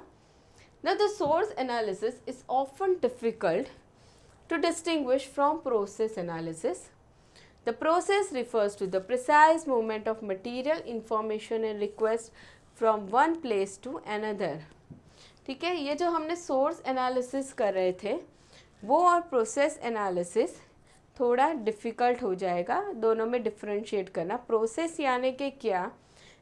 Now the source analysis is often difficult to distinguish from process analysis. The process refers to the precise movement of material, information and request from one place to another. ठीक है, ये जो हमने सोर्स एनालिसिस कर रहे थे वो और प्रोसेस एनालिसिस थोड़ा डिफ़िकल्ट हो जाएगा, दोनों में डिफ्रेंशिएट करना। प्रोसेस यानी कि क्या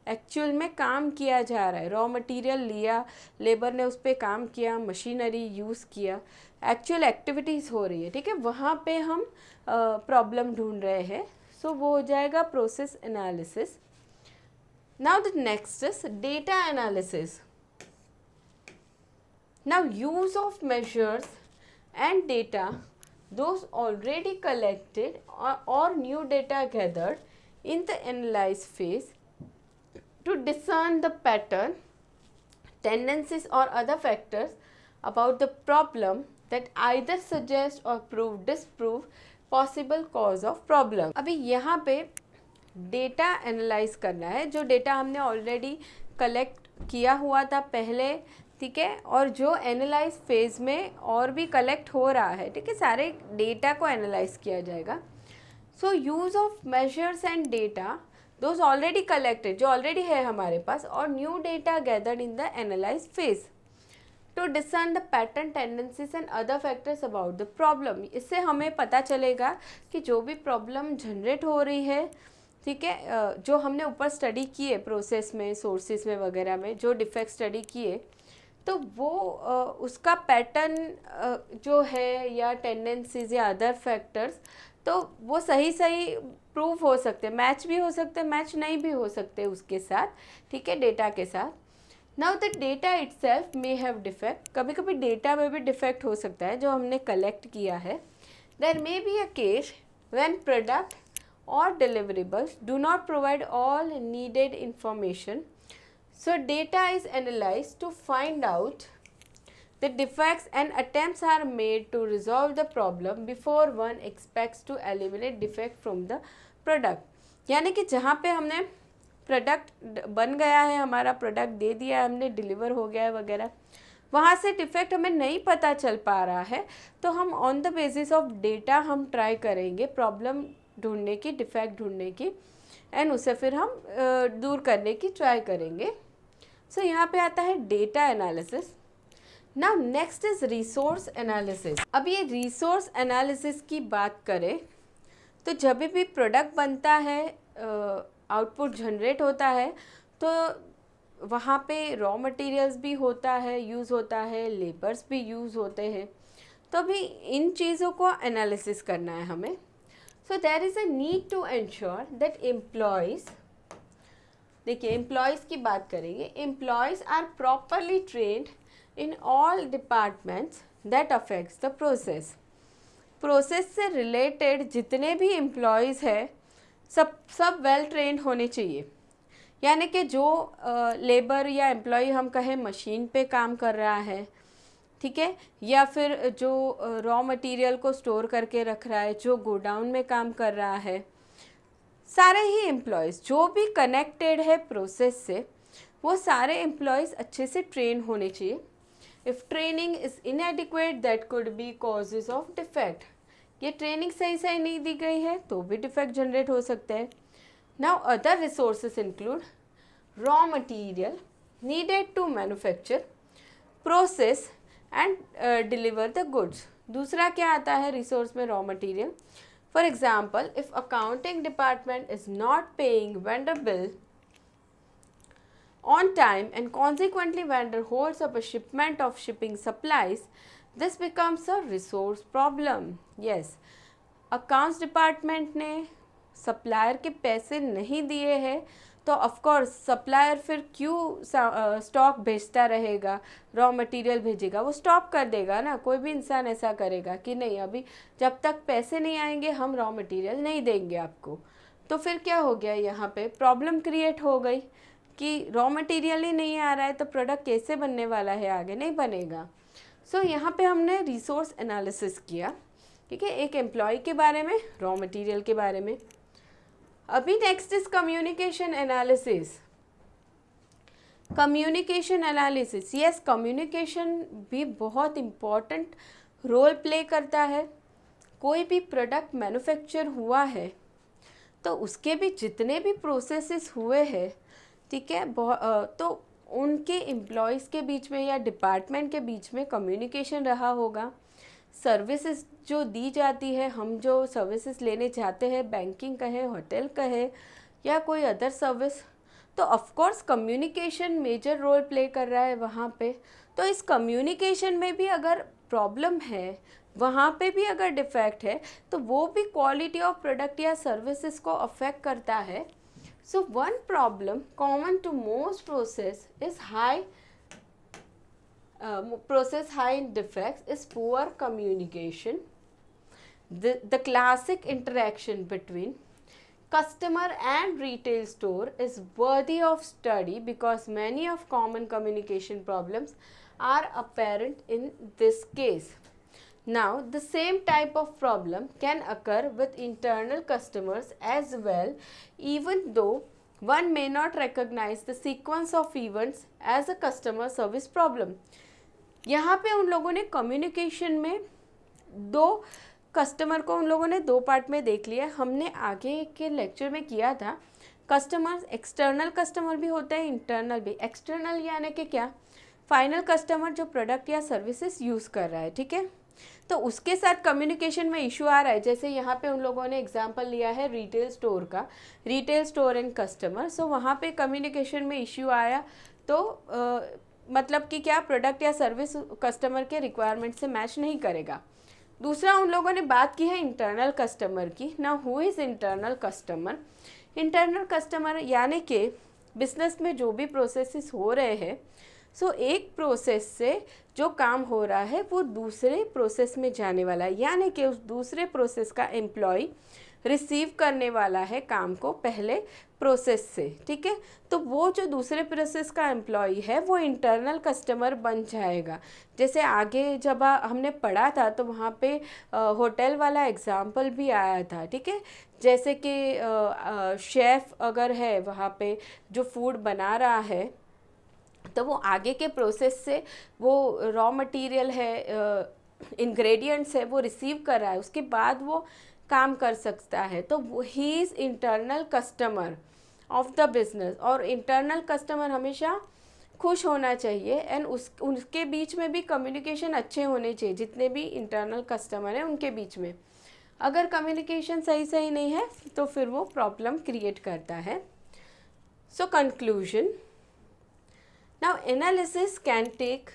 एक्चुअल में काम किया जा रहा है, रॉ मटेरियल लिया, लेबर ने उस पर काम किया, मशीनरी यूज़ किया, एक्चुअल एक्टिविटीज़ हो रही है। ठीक है, वहाँ पे हम प्रॉब्लम ढूंढ रहे हैं, सो वो हो जाएगा process analysis. Now the next is data analysis. Now use of measures and data, those already collected or new data gathered in the analyze phase to discern the pattern, tendencies or other factors about the problem that either suggest or disprove possible cause of problem। अभी यहाँ पे data analyse करना है, जो data हमने already collect किया हुआ था पहले, ठीक है, और जो एनालाइज फेज में और भी कलेक्ट हो रहा है। ठीक है, सारे डेटा को एनालाइज किया जाएगा। So use of measures and data those already collected, जो ऑलरेडी है हमारे पास, और new data gathered in the analyse phase two discern the pattern, tendencies and other factors about the problem. इससे हमें पता चलेगा कि जो भी प्रॉब्लम जनरेट हो रही है, ठीक है, जो हमने ऊपर स्टडी किए प्रोसेस में, सोर्सेज में वगैरह में जो डिफेक्ट स्टडी किए, तो वो उसका पैटर्न जो है या टेंडेंसीज या अदर फैक्टर्स, तो वो सही प्रूव हो सकते हैं, मैच भी हो सकते हैं, मैच नहीं भी हो सकते उसके साथ, ठीक है, डेटा के साथ। Now the data itself may have defect, कभी कभी डेटा में भी डिफेक्ट हो सकता है जो हमने कलेक्ट किया है। There may be a case when product or deliverables do not provide all needed information, so data is analyzed to find out the defects and attempts are made to resolve the problem before one expects to eliminate defect from the product। यानी कि जहाँ पे हमने product बन गया है, हमारा product दे दिया है हमने, डिलीवर हो गया है वगैरह, वहाँ से डिफेक्ट हमें नहीं पता चल पा रहा है, तो हम on the basis of data हम ट्राई करेंगे प्रॉब्लम ढूंढने की, डिफेक्ट ढूंढने की, एंड उसे फिर हम दूर करने की ट्राई करेंगे। सो यहाँ पे आता है data analysis. Now next is resource analysis. अब ये रिसोर्स एनालिसिस की बात करें तो जब भी प्रोडक्ट बनता है, आउटपुट जनरेट होता है, तो वहाँ पे रॉ मटेरियल्स भी होता है, यूज़ होता है, लेबर्स भी यूज़ होते हैं, तो अभी इन चीज़ों को एनालिसिस करना है हमें। So there is a need to ensure that employees, देखिए एम्प्लॉयज़ की बात करेंगे, employees are properly trained in all departments that affects the process. Process से रिलेटेड जितने भी एम्प्लॉयज़ हैं सब वेल ट्रेंड होने चाहिए। यानी कि जो लेबर या एम्प्लॉय हम कहें मशीन पे काम कर रहा है, ठीक है, या फिर जो रॉ मटेरियल को स्टोर करके रख रहा है, जो गोडाउन में काम कर रहा है, सारे ही एम्प्लॉयज़ जो भी कनेक्टेड है प्रोसेस से, वो सारे एम्प्लॉयज़ अच्छे से ट्रेन होने चाहिए। If training is इनएडिक्वेट that could be causes of defect, ये ट्रेनिंग सही नहीं दी गई है तो भी डिफेक्ट जनरेट हो सकता है। Now other resources include raw material needed to manufacture, process and deliver the goods. दूसरा क्या आता है रिसोर्स में, raw material. For example, if accounting department is not paying vendor bill on time and consequently vendor holds up a shipment of shipping supplies, this becomes a resource problem. Yes, accounts department ने supplier के पैसे नहीं दिए हैं, तो of course supplier फिर क्यों stock भेजता रहेगा, रॉ मटेरियल भेजेगा, वो स्टॉप कर देगा ना। कोई भी इंसान ऐसा करेगा कि नहीं, अभी जब तक पैसे नहीं आएंगे हम रॉ मटेरियल नहीं देंगे आपको। तो फिर क्या हो गया, यहाँ पे प्रॉब्लम क्रिएट हो गई कि रॉ मटेरियल ही नहीं आ रहा है तो प्रोडक्ट कैसे बनने वाला है, आगे नहीं बनेगा। सो यहाँ पे हमने रिसोर्स एनालिसिस किया, ठीक है, एक एम्प्लॉय के बारे में, रॉ मटेरियल के बारे में। अभी next is communication analysis. Communication analysis, yes, communication भी बहुत इम्पॉर्टेंट रोल प्ले करता है। कोई भी प्रोडक्ट मैन्युफैक्चर हुआ है तो उसके भी जितने भी प्रोसेसेस हुए हैं, ठीक है, तो उनके एम्प्लॉयज़ के बीच में या डिपार्टमेंट के बीच में कम्युनिकेशन रहा होगा। सर्विसेज जो दी जाती है, हम जो सर्विसेज लेने जाते हैं, बैंकिंग कहे, होटल कहे या कोई अदर सर्विस, तो of course communication major role play कर रहा है वहाँ पे। तो इस कम्युनिकेशन में भी अगर प्रॉब्लम है, वहाँ पे भी अगर डिफेक्ट है, तो वो भी क्वालिटी ऑफ प्रोडक्ट या सर्विसेज को अफेक्ट करता है। So one problem common to most process is high in defects is poor communication. The classic interaction between customer and retail store is worthy of study because many of common communication problems are apparent in this case. Now, the same type of problem can occur with internal customers as well, even though one may not recognize the sequence of events as a customer service problem. यहाँ पे उन लोगों ने communication में दो customer को उन लोगों ने दो पार्ट में देख लिया। हमने आगे के लेक्चर में किया था, कस्टमर एक्सटर्नल कस्टमर भी होते हैं, इंटरनल भी। एक्सटर्नल यानी कि क्या, फाइनल कस्टमर जो प्रोडक्ट या सर्विसेज यूज़ कर रहा है, ठीक है, तो उसके साथ कम्युनिकेशन में इशू आ रहा है। जैसे यहाँ पे उन लोगों ने एग्जांपल लिया है रिटेल स्टोर का, रिटेल स्टोर एंड कस्टमर। सो वहाँ पे कम्युनिकेशन में इशू आया, तो मतलब कि क्या, प्रोडक्ट या सर्विस कस्टमर के रिक्वायरमेंट से मैच नहीं करेगा। दूसरा उन लोगों ने बात की है इंटरनल कस्टमर की। ना who is internal customer? Internal customer यानी कि बिजनेस में जो भी प्रोसेसेस हो रहे हैं, सो एक प्रोसेस से जो काम हो रहा है वो दूसरे प्रोसेस में जाने वाला है, यानी कि उस दूसरे प्रोसेस का एम्प्लॉय रिसीव करने वाला है काम को पहले प्रोसेस से, ठीक है। तो वो जो दूसरे प्रोसेस का एम्प्लॉय है वो इंटरनल कस्टमर बन जाएगा। जैसे आगे जब हमने पढ़ा था तो वहाँ पे होटल वाला एग्जाम्पल भी आया था, ठीक है। जैसे कि शेफ़ अगर है वहाँ पे जो फूड बना रहा है, तो वो आगे के प्रोसेस से वो रॉ मटेरियल है, इंग्रेडिएंट्स है, वो रिसीव कर रहा है, उसके बाद वो काम कर सकता है। तो he is internal customer of the business. और इंटरनल कस्टमर हमेशा खुश होना चाहिए एंड उनके बीच में भी कम्युनिकेशन अच्छे होने चाहिए, जितने भी इंटरनल कस्टमर हैं उनके बीच में। अगर कम्युनिकेशन सही नहीं है तो फिर वो प्रॉब्लम क्रिएट करता है। So conclusion, now analysis can take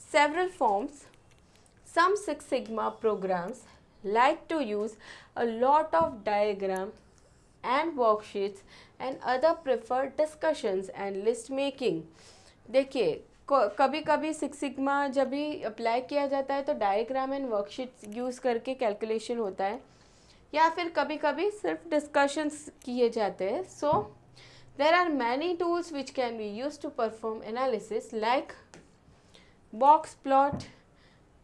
several forms. Some Six Sigma programs like to use a lot of diagram and worksheets and other prefer discussions and list making. देखिए कभी कभी सिक्स सिग्मा जब भी apply किया जाता है तो diagram and worksheets use करके कैलकुलेशन होता है, या फिर कभी कभी सिर्फ डिस्कशंस किए जाते हैं। सो there are many tools which can be used to perform analysis like box plot,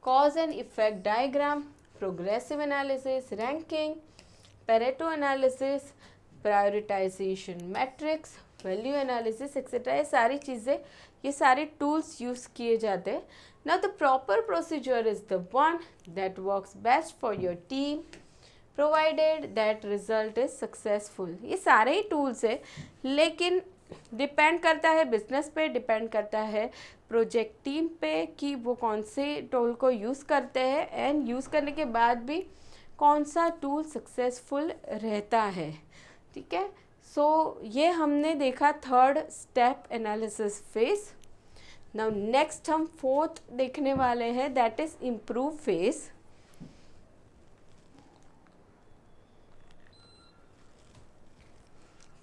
cause and effect diagram, progressive analysis, ranking, Pareto analysis, prioritization matrix, value analysis etc. ये सारी चीज़ें, ये सारे tools यूज़ किए जाते हैं। Now the proper procedure is the one that works best for your team provided that result is successful। ये सारे ही टूल्स है, लेकिन डिपेंड करता है बिजनेस पे, डिपेंड करता है प्रोजेक्ट टीम पे कि वो कौन से टूल को यूज़ करते हैं एंड यूज़ करने के बाद भी कौन सा टूल सक्सेसफुल रहता है, ठीक है। सो ये हमने देखा third step analysis phase. Now next हम फोर्थ देखने वाले हैं, that is improve phase.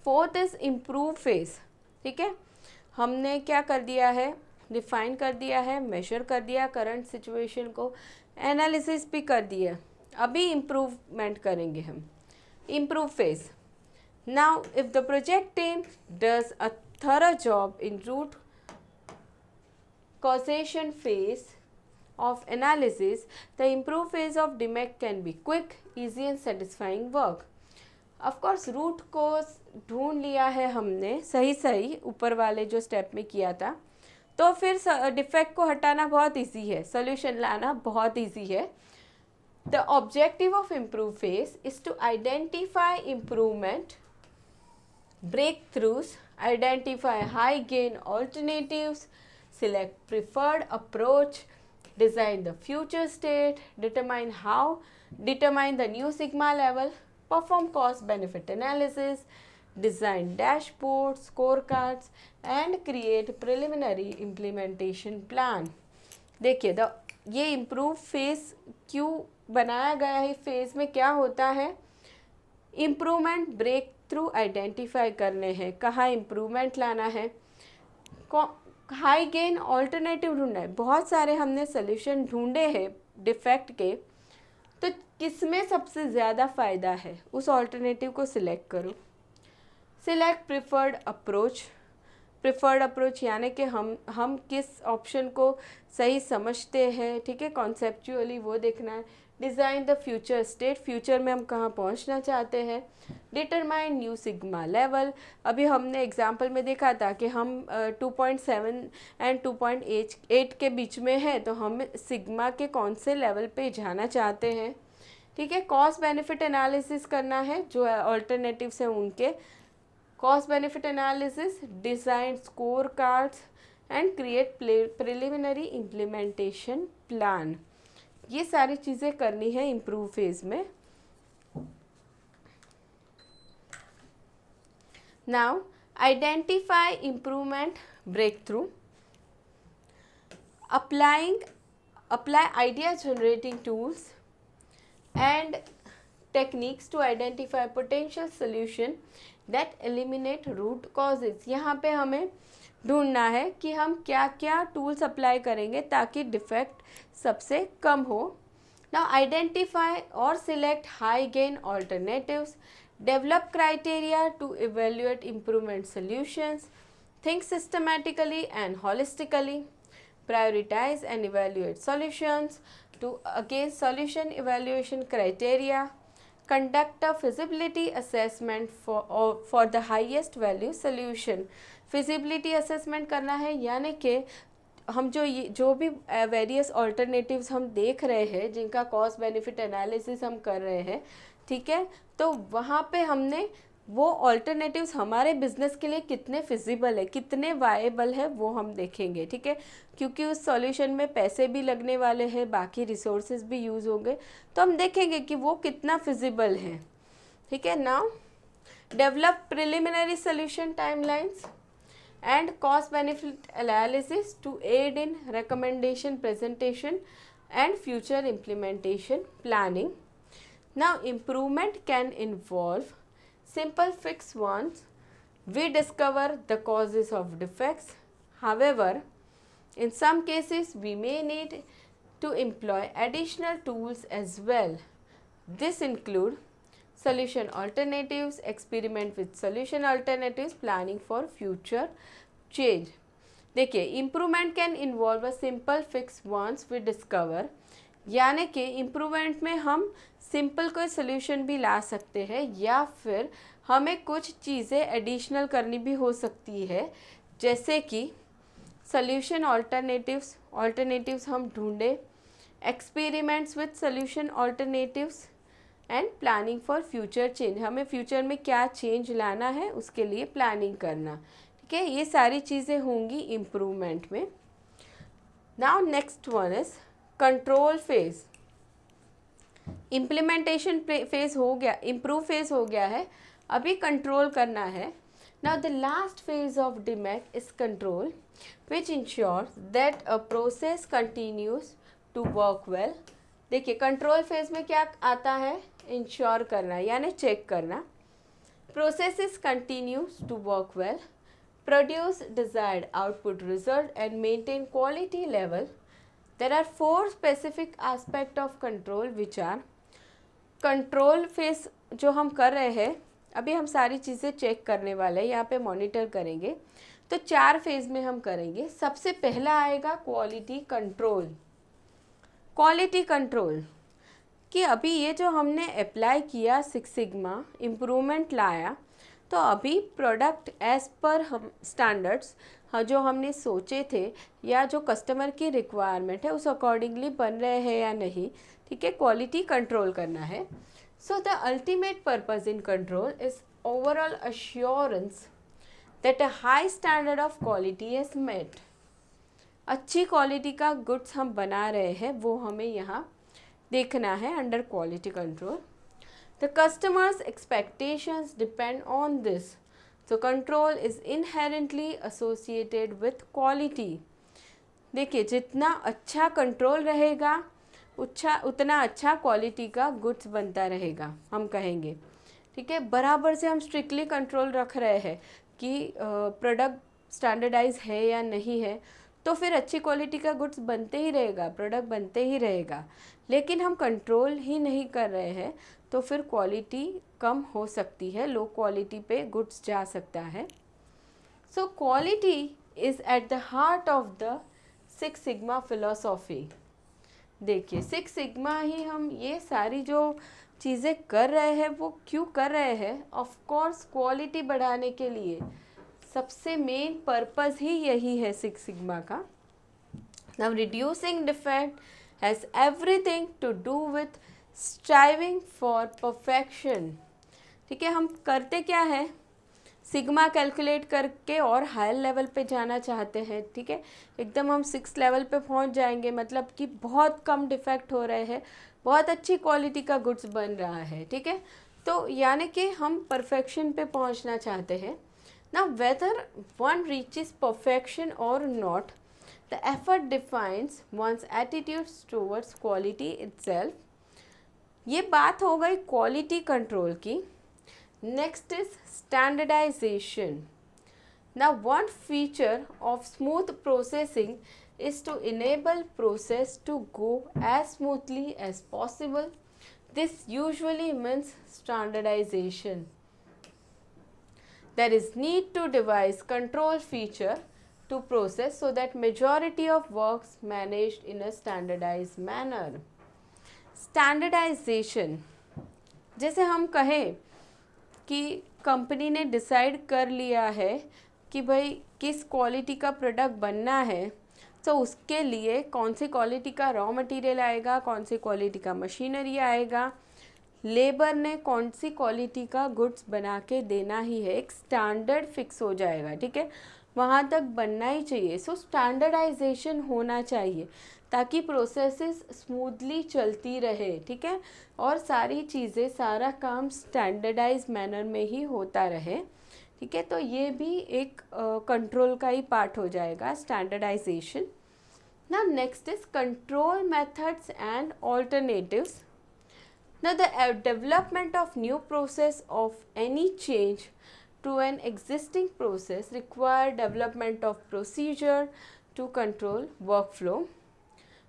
Fourth is improve phase, ठीक है। हमने क्या कर दिया है, डिफाइन कर दिया है, मेजर कर दिया करंट सिचुएशन को, एनालिसिस भी कर दिया, अभी इम्प्रूवमेंट करेंगे हम। Improve phase, now if the project team does a thorough job in root causation phase of analysis, the improve phase of DMAC can be quick, easy and satisfying work. Of course root cause ढूंढ लिया है हमने सही ऊपर वाले जो step में किया था, तो फिर डिफेक्ट को हटाना बहुत इजी है, सोल्यूशन लाना बहुत इजी है। The objective of improve phase is to identify improvement, breakthroughs, identify high gain alternatives, select preferred approach, design the future state, determine the new sigma level, perform cost benefit analysis, design dashboards, scorecards and create preliminary implementation plan. देखिए ये improve phase क्यों बनाया गया है, phase में क्या होता है, इम्प्रूवमेंट ब्रेक थ्रू आइडेंटिफाई करने हैं, कहाँ इम्प्रूवमेंट लाना है, हाई गेन ऑल्टरनेटिव ढूंढना है। बहुत सारे हमने सोल्यूशन ढूंढे हैं डिफेक्ट के, तो किसमें सबसे ज़्यादा फ़ायदा है उस ऑल्टरनेटिव को सिलेक्ट करो। सिलेक्ट प्रिफर्ड अप्रोच यानी कि हम किस ऑप्शन को सही समझते हैं, ठीक है, कॉन्सेप्चुअली वो देखना है। Design the future state, future में हम कहाँ पहुँचना चाहते हैं। डिटरमाइन न्यू सिग्मा लेवल, अभी हमने एग्जांपल में देखा था कि हम 2.7 एंड 2.8 के बीच में है, तो हम सिग्मा के कौन से लेवल पे जाना चाहते हैं, ठीक है। कॉस्ट बेनिफिट एनालिसिस करना है, जो ऑल्टरनेटिव्स हैं उनके cost benefit analysis, design score cards and create preliminary implementation plan. ये सारी चीज़ें करनी है इम्प्रूव फेज में। Now identify improvement breakthrough, apply idea generating tools and techniques to identify potential solution that eliminate root causes। यहाँ पे हमें ढूंढना है कि हम क्या क्या टूल्स अप्लाई करेंगे ताकि डिफेक्ट सबसे कम हो। नाउ आइडेंटिफाई और select high gain alternatives, develop criteria to evaluate improvement solutions, think systematically and holistically, prioritize and evaluate solutions to against solution evaluation criteria, conduct a feasibility assessment for the highest value solution। feasibility assessment करना है, यानी कि हम जो भी various alternatives हम देख रहे हैं, जिनका कॉस्ट बेनिफिट एनालिसिस हम कर रहे हैं, ठीक है, तो वहाँ पे हमने वो ऑल्टरनेटिव्स हमारे बिजनेस के लिए कितने फिजिबल है, कितने वाएबल है, वो हम देखेंगे, ठीक है, क्योंकि उस सॉल्यूशन में पैसे भी लगने वाले हैं, बाकी रिसोर्सेज भी यूज़ होंगे, तो हम देखेंगे कि वो कितना फिजिबल है, ठीक है। Now develop preliminary solution timelines and cost benefit analysis to aid in recommendation presentation and future implementation planning. Now improvement can involve simple fix once we discover the causes of defects. However, in some cases we may need to employ additional tools as well. This include solution alternatives, experiment with solution alternatives, planning for future change। देखिए, improvement can involve a simple fix once we discover, यानी कि improvement में हम simple कोई solution भी ला सकते हैं, या फिर हमें कुछ चीज़ें एडिशनल करनी भी हो सकती है, जैसे कि सोल्यूशन ऑल्टरनेटिव्स हम ढूंढे, experiments with solution alternatives and planning for future change, हमें फ्यूचर में क्या चेंज लाना है उसके लिए प्लानिंग करना, ठीक है, ये सारी चीज़ें होंगी इम्प्रूवमेंट में। Now next one is control phase. Implementation phase हो गया, इम्प्रूव फेज हो गया है, अभी कंट्रोल करना है। Now the last phase of DMAIC is control which ensures that a process continues to work well. देखिए, कंट्रोल फेज में क्या आता है, इंश्योर करना यानी चेक करना, process is continues to work well, produce desired output result and maintain quality level. There are 4 specific aspect of control which are control phase जो हम कर रहे हैं, अभी हम सारी चीज़ें चेक करने वाले हैं, यहाँ पे मॉनिटर करेंगे, तो 4 फेज में हम करेंगे। सबसे पहला आएगा क्वालिटी कंट्रोल। क्वालिटी कंट्रोल कि अभी ये जो हमने अप्लाई किया सिक्स सिग्मा, इम्प्रूवमेंट लाया, तो अभी प्रोडक्ट एज पर हम स्टैंडर्ड्स हाँ, जो हमने सोचे थे या जो कस्टमर की रिक्वायरमेंट है उस अकॉर्डिंगली बन रहे हैं या नहीं, ठीक है, क्वालिटी कंट्रोल करना है. So the ultimate purpose in control is overall assurance that a high standard of quality is met. अच्छी क्वालिटी का गुड्स हम बना रहे हैं वो हमें यहाँ देखना है under quality control. The customers expectations depend on this. So control is inherently associated with quality. देखिए, जितना अच्छा कंट्रोल रहेगा उतना अच्छा क्वालिटी का गुड्स बनता रहेगा, हम कहेंगे. ठीक है, बराबर से हम स्ट्रिक्टली कंट्रोल रख रहे हैं कि प्रोडक्ट स्टैंडर्डाइज है या नहीं है, तो फिर अच्छी क्वालिटी का गुड्स बनते ही रहेगा, प्रोडक्ट बनते ही रहेगा. लेकिन हम कंट्रोल ही नहीं कर रहे हैं तो फिर क्वालिटी कम हो सकती है, लो क्वालिटी पे गुड्स जा सकता है. So quality is at the heart of the six sigma philosophy. देखिए, सिक्स सिग्मा ही हम ये सारी जो चीज़ें कर रहे हैं वो क्यों कर रहे हैं? ऑफ कोर्स क्वालिटी बढ़ाने के लिए. सबसे मेन पर्पस ही यही है सिक्स सिग्मा का. Now reducing defect has everything to do with striving for perfection. ठीक है, हम करते क्या है, सिग्मा कैलकुलेट करके और हायर लेवल पे जाना चाहते हैं. ठीक है, एकदम हम 6 लेवल पे पहुंच जाएंगे, मतलब कि बहुत कम डिफेक्ट हो रहे हैं, बहुत अच्छी क्वालिटी का गुड्स बन रहा है. ठीक है, तो यानी कि हम परफेक्शन पे पहुंचना चाहते हैं. Now whether one reaches perfection or not, the effort defines one's attitudes towards quality itself. ये बात हो गई क्वालिटी कंट्रोल की. Next is standardisation. Now one feature of smooth processing is to enable process to go as smoothly as possible. This usually means standardization. There is need to devise control feature to process so that majority of works managed in a standardized manner. Standardization, जैसे हम कहें कि company ने decide कर लिया है कि भाई किस क्वालिटी का प्रोडक्ट बनना है, तो उसके लिए कौन सी क्वालिटी का रॉ मटेरियल आएगा, कौन सी क्वालिटी का मशीनरी आएगा, लेबर ने कौन सी क्वालिटी का गुड्स बना के देना ही है, एक स्टैंडर्ड फिक्स हो जाएगा. ठीक है, वहाँ तक बनना ही चाहिए. सो स्टैंडर्डाइजेशन होना चाहिए ताकि प्रोसेसेस स्मूथली चलती रहे. ठीक है, और सारी चीज़ें, सारा काम स्टैंडर्डाइज मैनर में ही होता रहे. ठीक है, तो ये भी एक कंट्रोल का ही पार्ट हो जाएगा, standardisation. Now next is control methods and alternatives. Now the development of new process of any change to an existing process require development of procedure to control workflow.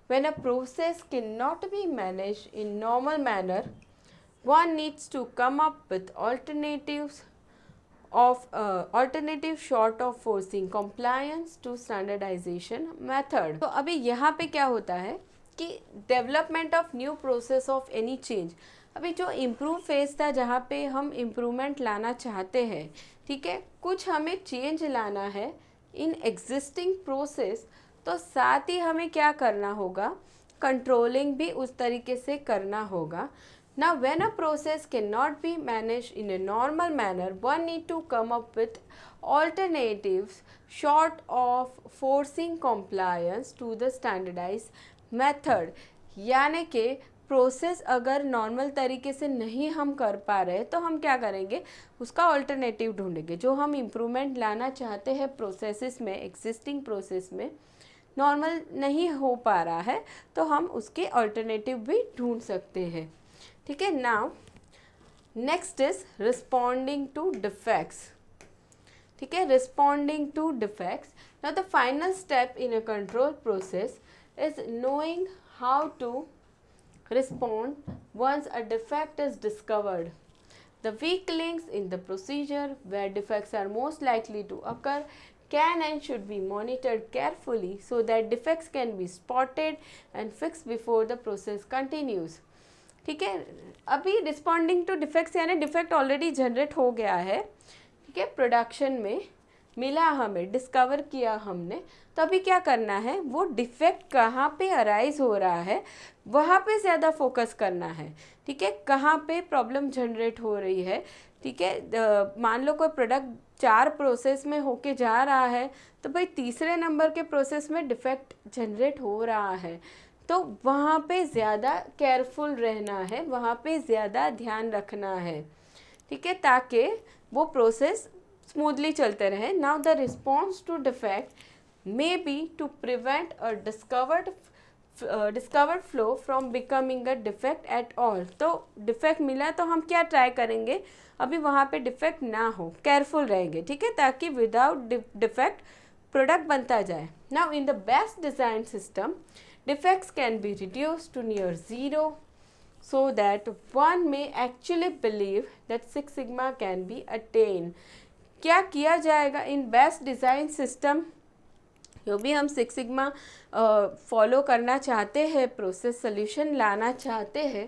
When a process cannot be managed in normal manner, one needs to come up with alternatives short of forcing compliance to standardization method. तो अभी यहाँ पे क्या होता है कि development of new process of any change, अभी जो इम्प्रूव फेज था जहाँ पे हम इम्प्रूवमेंट लाना चाहते हैं. ठीक है, कुछ हमें चेंज लाना है इन एग्जिस्टिंग प्रोसेस, तो साथ ही हमें क्या करना होगा, कंट्रोलिंग भी उस तरीके से करना होगा. Now when a process can not be manage in a normal manner, one need to come up with alternatives short of forcing compliance to the standardise method. यानी कि प्रोसेस अगर नॉर्मल तरीके से नहीं हम कर पा रहे तो हम क्या करेंगे, उसका ऑल्टरनेटिव ढूंढेंगे. जो हम इम्प्रूवमेंट लाना चाहते हैं प्रोसेसेस में, एग्जिस्टिंग प्रोसेस में नॉर्मल नहीं हो पा रहा है तो हम उसके ऑल्टरनेटिव भी ढूंढ सकते हैं. ठीक है, now next is responding to defects. ठीक है, responding to defects. Now the final step in a control process is knowing how to respond once a defect is discovered. The weak links in the procedure where defects are most likely to occur can and should be monitored carefully so that defects can be spotted and fixed before the process continues. ठीक है, अभी responding to defects यानी defect already generate हो गया है. ठीक है, production में मिला, हमें डिस्कवर किया हमने, तो अभी क्या करना है, वो डिफेक्ट कहाँ पे अराइज हो रहा है वहाँ पे ज़्यादा फोकस करना है। ठीक है, कहाँ पे प्रॉब्लम जनरेट हो रही है। ठीक है, मान लो कोई प्रोडक्ट 4 प्रोसेस में होके जा रहा है, तो भाई तीसरे नंबर के प्रोसेस में डिफेक्ट जनरेट हो रहा है, तो वहाँ पे ज़्यादा केयरफुल रहना है, वहाँ पे ज़्यादा ध्यान रखना है। ठीक है, ताकि वो प्रोसेस स्मूथली चलते रहे। Now the response to defect may be to prevent a discovered flaw from becoming a defect at all. तो डिफेक्ट मिला तो हम क्या ट्राई करेंगे, अभी वहाँ पे डिफेक्ट ना हो, केयरफुल रहेंगे। ठीक है, ताकि विदाउट डिफेक्ट प्रोडक्ट बनता जाए। Now in the best design system defects can be reduced to near zero so that one may actually believe that Six Sigma can be attained। क्या किया जाएगा इन बेस्ट डिज़ाइन सिस्टम, जो भी हम six sigma follow करना चाहते हैं, process solution लाना चाहते हैं,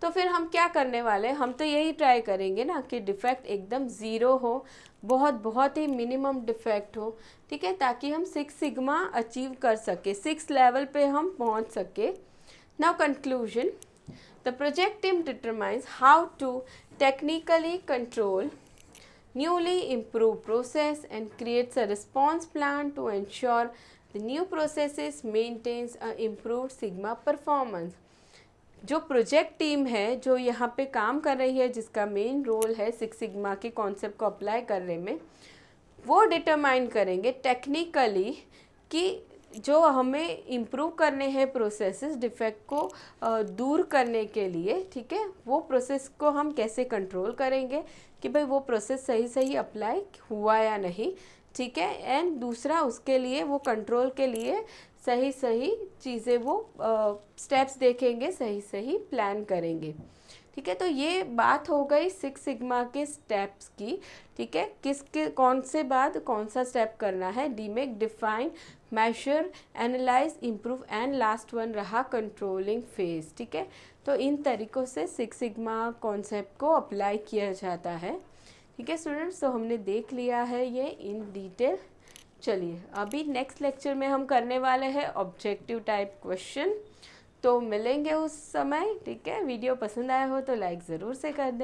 तो फिर हम क्या करने वाले हैं, हम तो यही ट्राई करेंगे ना कि डिफेक्ट एकदम ज़ीरो हो, बहुत ही मिनिमम डिफेक्ट हो। ठीक है, ताकि हम सिक्स सिग्मा अचीव कर सके, 6 लेवल पे हम पहुंच सके। Now conclusion, the project team determines how to technically control newly improved process and creates a response plan to ensure the new processes maintains a improved sigma performance। जो project team है जो यहाँ पे काम कर रही है, जिसका मेन रोल है सिक्स सिग्मा के कॉन्सेप्ट को अप्लाई करने में, वो डिटरमाइन करेंगे टेक्निकली कि जो हमें इम्प्रूव करने हैं प्रोसेसेस डिफेक्ट को दूर करने के लिए। ठीक है, वो प्रोसेस को हम कैसे कंट्रोल करेंगे कि भाई वो प्रोसेस सही अप्लाई हुआ या नहीं। ठीक है, एंड दूसरा उसके लिए वो कंट्रोल के लिए सही चीज़ें वो स्टेप्स देखेंगे, सही प्लान करेंगे। ठीक है, तो ये बात हो गई सिक्स सिग्मा के स्टेप्स की। ठीक है, किसके कौन से बाद कौन सा स्टेप करना है, DMAIC, define, measure, analyse, improve and last one रहा कंट्रोलिंग फेज। ठीक है, तो इन तरीक़ों से सिक्स सिग्मा कॉन्सेप्ट को अप्लाई किया जाता है। ठीक है स्टूडेंट्स, तो हमने देख लिया है ये इन डिटेल। चलिए अभी नेक्स्ट लेक्चर में हम करने वाले हैं ऑब्जेक्टिव टाइप क्वेश्चन, तो मिलेंगे उस समय। ठीक है, वीडियो पसंद आया हो तो लाइक ज़रूर से कर दें।